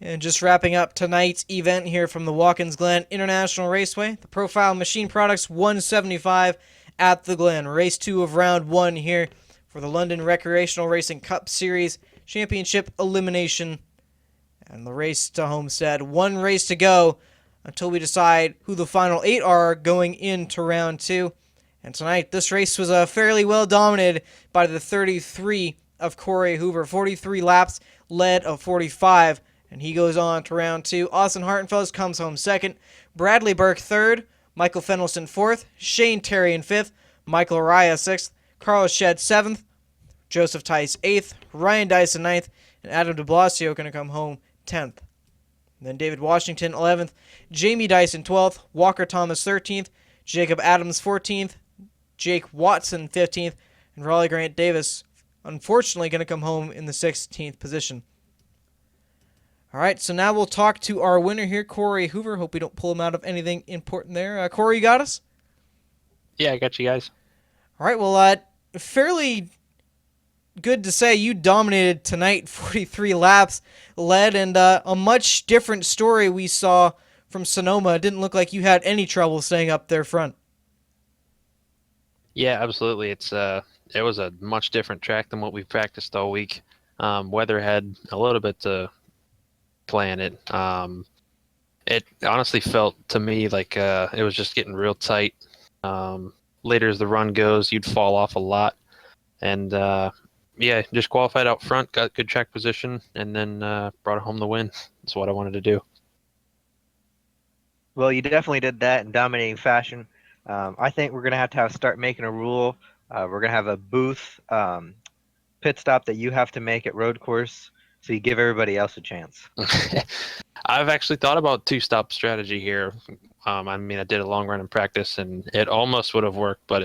And just wrapping up tonight's event here from the Watkins Glen International Raceway, the Profile Machine Products 175 at the Glen. Race 2 of round 1 here for the London Recreational Racing Cup Series Championship Elimination and the race to Homestead. One race to go until we decide who the final 8 are going into round 2. And tonight, this race was fairly well dominated by the 33 of Corey Hoover. 43 laps, led of 45. And he goes on to round 2. Austin Hartenfels comes home second. Bradley Burke third. Michael Fennelson fourth. Shane Terry in fifth. Michael Araya sixth. Carlos Shedd seventh. Joseph Tice eighth. Ryan Dyson ninth. And Adam de Blasio going to come home 10th. And then David Washington 11th. Jamie Dyson 12th. Walker Thomas 13th. Jacob Adams 14th. Jake Watson 15th. And Raleigh Grant Davis, unfortunately, going to come home in the 16th position. All right, so now we'll talk to our winner here, Corey Hoover. Hope we don't pull him out of anything important there. Corey, you got us? Yeah, I got you guys. All right, well, fairly good to say you dominated tonight, 43 laps led, and a much different story we saw from Sonoma. It didn't look like you had any trouble staying up there front. Yeah, absolutely. It was a much different track than what we've practiced all week. Weather had a little bit to play in it. It honestly felt to me like it was just getting real tight. Later as the run goes, you'd fall off a lot. And yeah, just qualified out front, got good track position, and then brought home the win. That's what I wanted to do. Well, you definitely did that in dominating fashion. I think we're gonna have to start making a rule. We're gonna have a booth pit stop that you have to make at road course, so you give everybody else a chance. I've actually thought about two-stop strategy here. I mean, I did a long run in practice, and it almost would have worked, but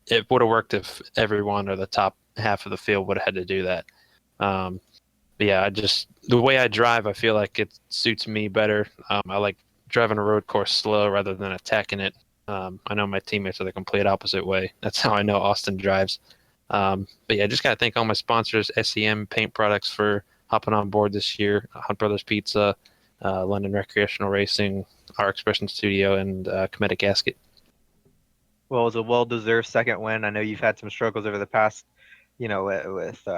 it would have worked if everyone or the top half of the field would have had to do that. But yeah, the way I drive, I feel like it suits me better. I like driving a road course slow rather than attacking it. I know my teammates are the complete opposite way. That's how I know Austin drives. But yeah, just got to thank all my sponsors, SEM Paint Products, for hopping on board this year, Hunt Brothers Pizza, London Recreational Racing, Our Expression Studio, and Comedic Gasket. Well, it was a well-deserved second win. I know you've had some struggles over the past, with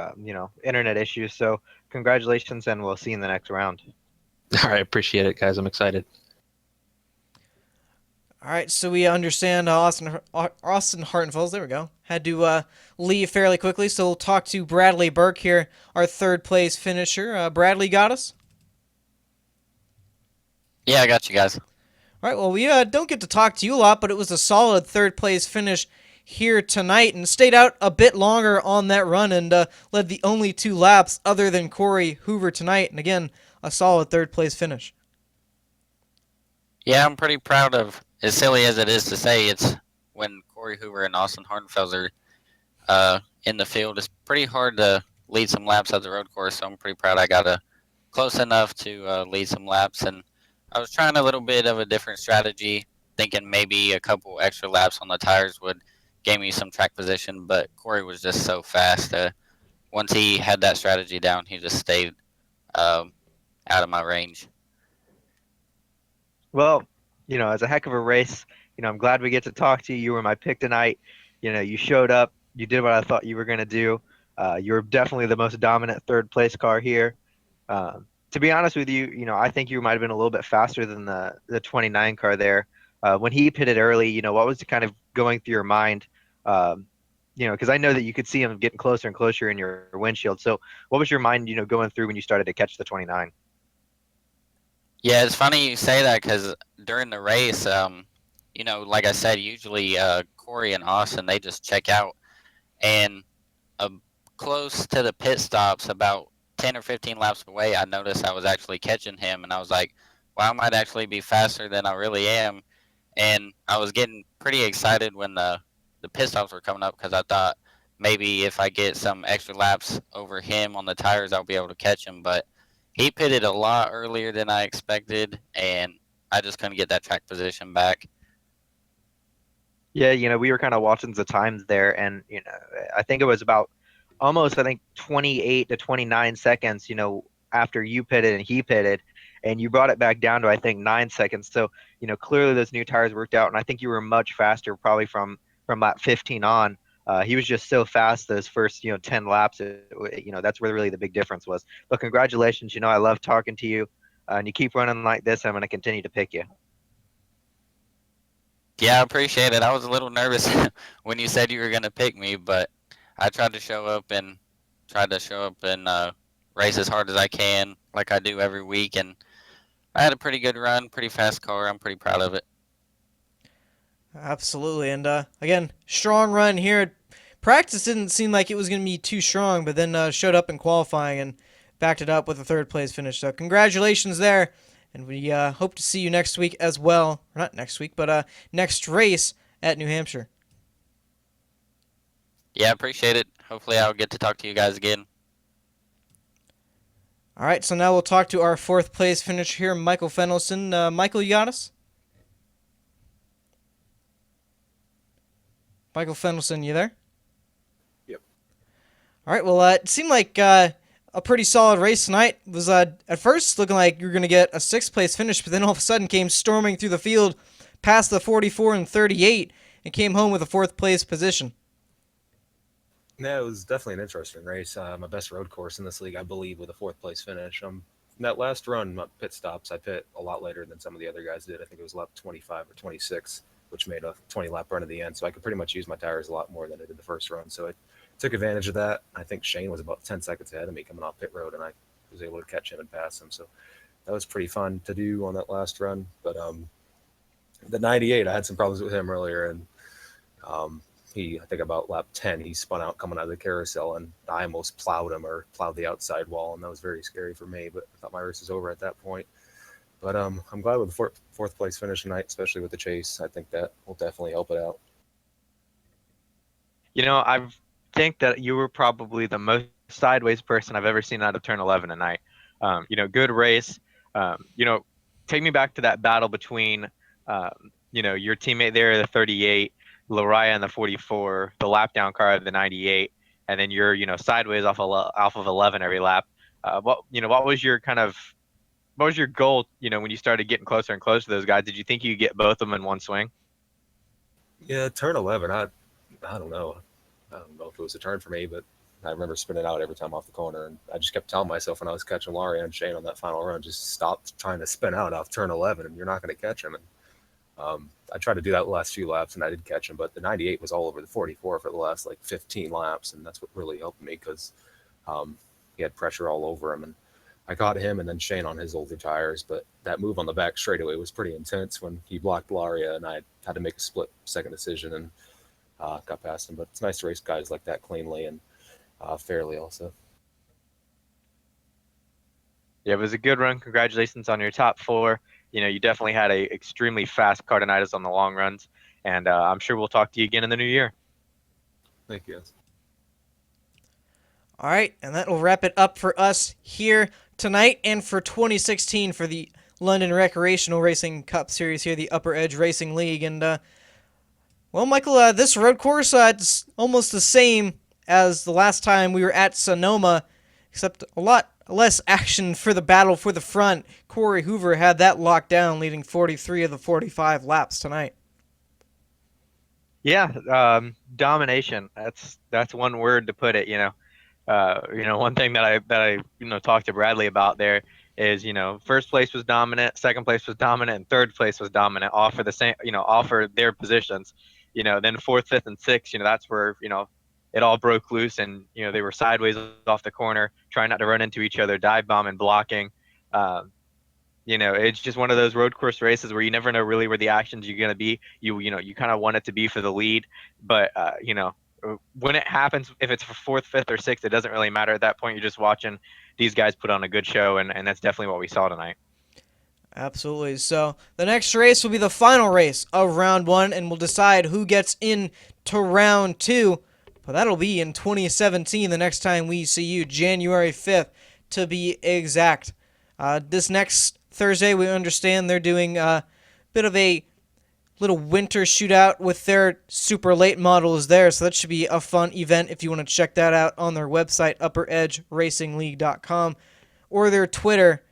internet issues. So congratulations, and we'll see you in the next round. All right, appreciate it, guys. I'm excited. All right, so we understand Austin Hartenfels, there we go, had to leave fairly quickly, so we'll talk to Bradley Burke here, our third place finisher. Bradley got us? Yeah, I got you guys. All right, well, we don't get to talk to you a lot, but it was a solid third place finish here tonight and stayed out a bit longer on that run and led the only 2 laps other than Corey Hoover tonight. And again, a solid third place finish. Yeah, I'm pretty proud of, as silly as it is to say, it's when Corey Hoover and Austin Hartenfels are in the field, it's pretty hard to lead some laps at the road course, so I'm pretty proud I got close enough to lead some laps. And I was trying a little bit of a different strategy, thinking maybe a couple extra laps on the tires would gain me some track position, but Corey was just so fast. Once he had that strategy down, he just stayed out of my range. Well, it's a heck of a race. I'm glad we get to talk to you. You were my pick tonight. You showed up. You did what I thought you were going to do. You were definitely the most dominant third place car here. To be honest with you, I think you might have been a little bit faster than the 29 car there. When he pitted early, what was kind of going through your mind? Because I know that you could see him getting closer and closer in your windshield. So what was your mind, going through when you started to catch the 29? Yeah, it's funny you say that because during the race, like I said, usually Corey and Austin, they just check out. And close to the pit stops, about 10 or 15 laps away, I noticed I was actually catching him. And I was like, well, I might actually be faster than I really am. And I was getting pretty excited when the pit stops were coming up because I thought maybe if I get some extra laps over him on the tires, I'll be able to catch him. But he pitted a lot earlier than I expected, and I just couldn't get that track position back. Yeah, we were kind of watching the times there, and, I think it was about almost, 28 to 29 seconds, after you pitted and he pitted, and you brought it back down to I think 9 seconds. So clearly those new tires worked out, and I think you were much faster probably from lap 15 on. He was just so fast those first 10 laps. That's where really the big difference was. But congratulations. I love talking to you, and you keep running like this. I'm going to continue to pick you. Yeah, I appreciate it. I was a little nervous when you said you were gonna pick me, but I tried to show up and race as hard as I can, like I do every week, and I had a pretty good run, pretty fast car. I'm pretty proud of it. Absolutely. And again, strong run here. Practice didn't seem like it was going to be too strong, but then showed up in qualifying and backed it up with a third place finish. So congratulations there. And we hope to see you next week as well. Or not next week, but next race at New Hampshire. Yeah, I appreciate it. Hopefully I'll get to talk to you guys again. All right, so now we'll talk to our fourth place finisher here, Michael Fennelson. Michael, you got us? Michael Fennelson, you there? Yep. All right, well, it seemed like a pretty solid race tonight. It was at first looking like you were going to get a sixth place finish, but then all of a sudden came storming through the field past the 44 and 38 and came home with a fourth place position. Yeah, it was definitely an interesting race. My best road course in this league, I believe, with a fourth place finish. That last run, my pit stops, I pit a lot later than some of the other guys did. I think it was lap 25 or 26, which made a 20-lap run at the end. So I could pretty much use my tires a lot more than I did the first run. So I took advantage of that. I think Shane was about 10 seconds ahead of me coming off pit road, and I was able to catch him and pass him. So that was pretty fun to do on that last run. But the 98, I had some problems with him earlier, and I think about lap 10, he spun out coming out of the carousel, and I almost plowed him or plowed the outside wall, and that was very scary for me, but I thought my race was over at that point. But I'm glad with the fourth place finish tonight, especially with the chase. I think that will definitely help it out. I think that you were probably the most sideways person I've ever seen out of turn 11 tonight. Good race. Take me back to that battle between, your teammate there, the 38, Lariah in the 44, the lap down car of the 98, and then you're sideways off of 11 every lap. What was your goal when you started getting closer and closer to those guys? Did you think you could get both of them in one swing? Yeah, turn 11, I don't know. I don't know if it was a turn for me, but I remember spinning out every time off the corner, and I just kept telling myself when I was catching Laurie and Shane on that final run, just stop trying to spin out off turn 11, and you're not going to catch him. And I tried to do that the last few laps, and I did catch him, but the 98 was all over the 44 for the last 15 laps, and that's what really helped me because he had pressure all over him, and I caught him and then Shane on his older tires. But that move on the back straightaway was pretty intense when he blocked Laria, and I had to make a split-second decision and got past him. But it's nice to race guys like that cleanly and fairly also. Yeah, it was a good run. Congratulations on your top four. You definitely had a extremely fast car tonight on the long runs, and I'm sure we'll talk to you again in the new year. Thank you. All right, and that will wrap it up for us here tonight and for 2016 for the London Recreational Racing Cup Series here, the UpperEdge Racing League. And, well, Michael, this road course, it's almost the same as the last time we were at Sonoma, except a lot less action for the battle for the front. Corey Hoover had that locked down, leading 43 of the 45 laps tonight. Yeah, domination. That's one word to put it. One thing that I talked to Bradley about there is first place was dominant, second place was dominant, and third place was dominant, all for the same all for their positions. Then fourth, fifth, and sixth, that's where it all broke loose, and they were sideways off the corner, trying not to run into each other, dive bombing, blocking. It's just one of those road course races where you never know really where the action's you're going to be. You kind of want it to be for the lead, but when it happens, if it's for fourth, fifth, or sixth, it doesn't really matter at that point. You're just watching these guys put on a good show, and that's definitely what we saw tonight. Absolutely. So the next race will be the final race of round one, and we'll decide who gets into round two. But that'll be in 2017, the next time we see you, January 5th, to be exact. This next Thursday, we understand they're doing a bit of a little winter shootout with their super late models there, so that should be a fun event if you want to check that out on their website, UpperEdgeRacingLeague.com. or their Twitter.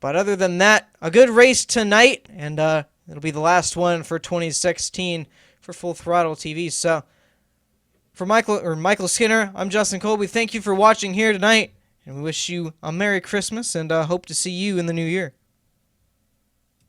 But other than that, a good race tonight, and it'll be the last one for 2016 for Full Throttle TV. So, for Michael Skinner, I'm Justin Colby. Thank you for watching here tonight, and we wish you a Merry Christmas, and hope to see you in the new year.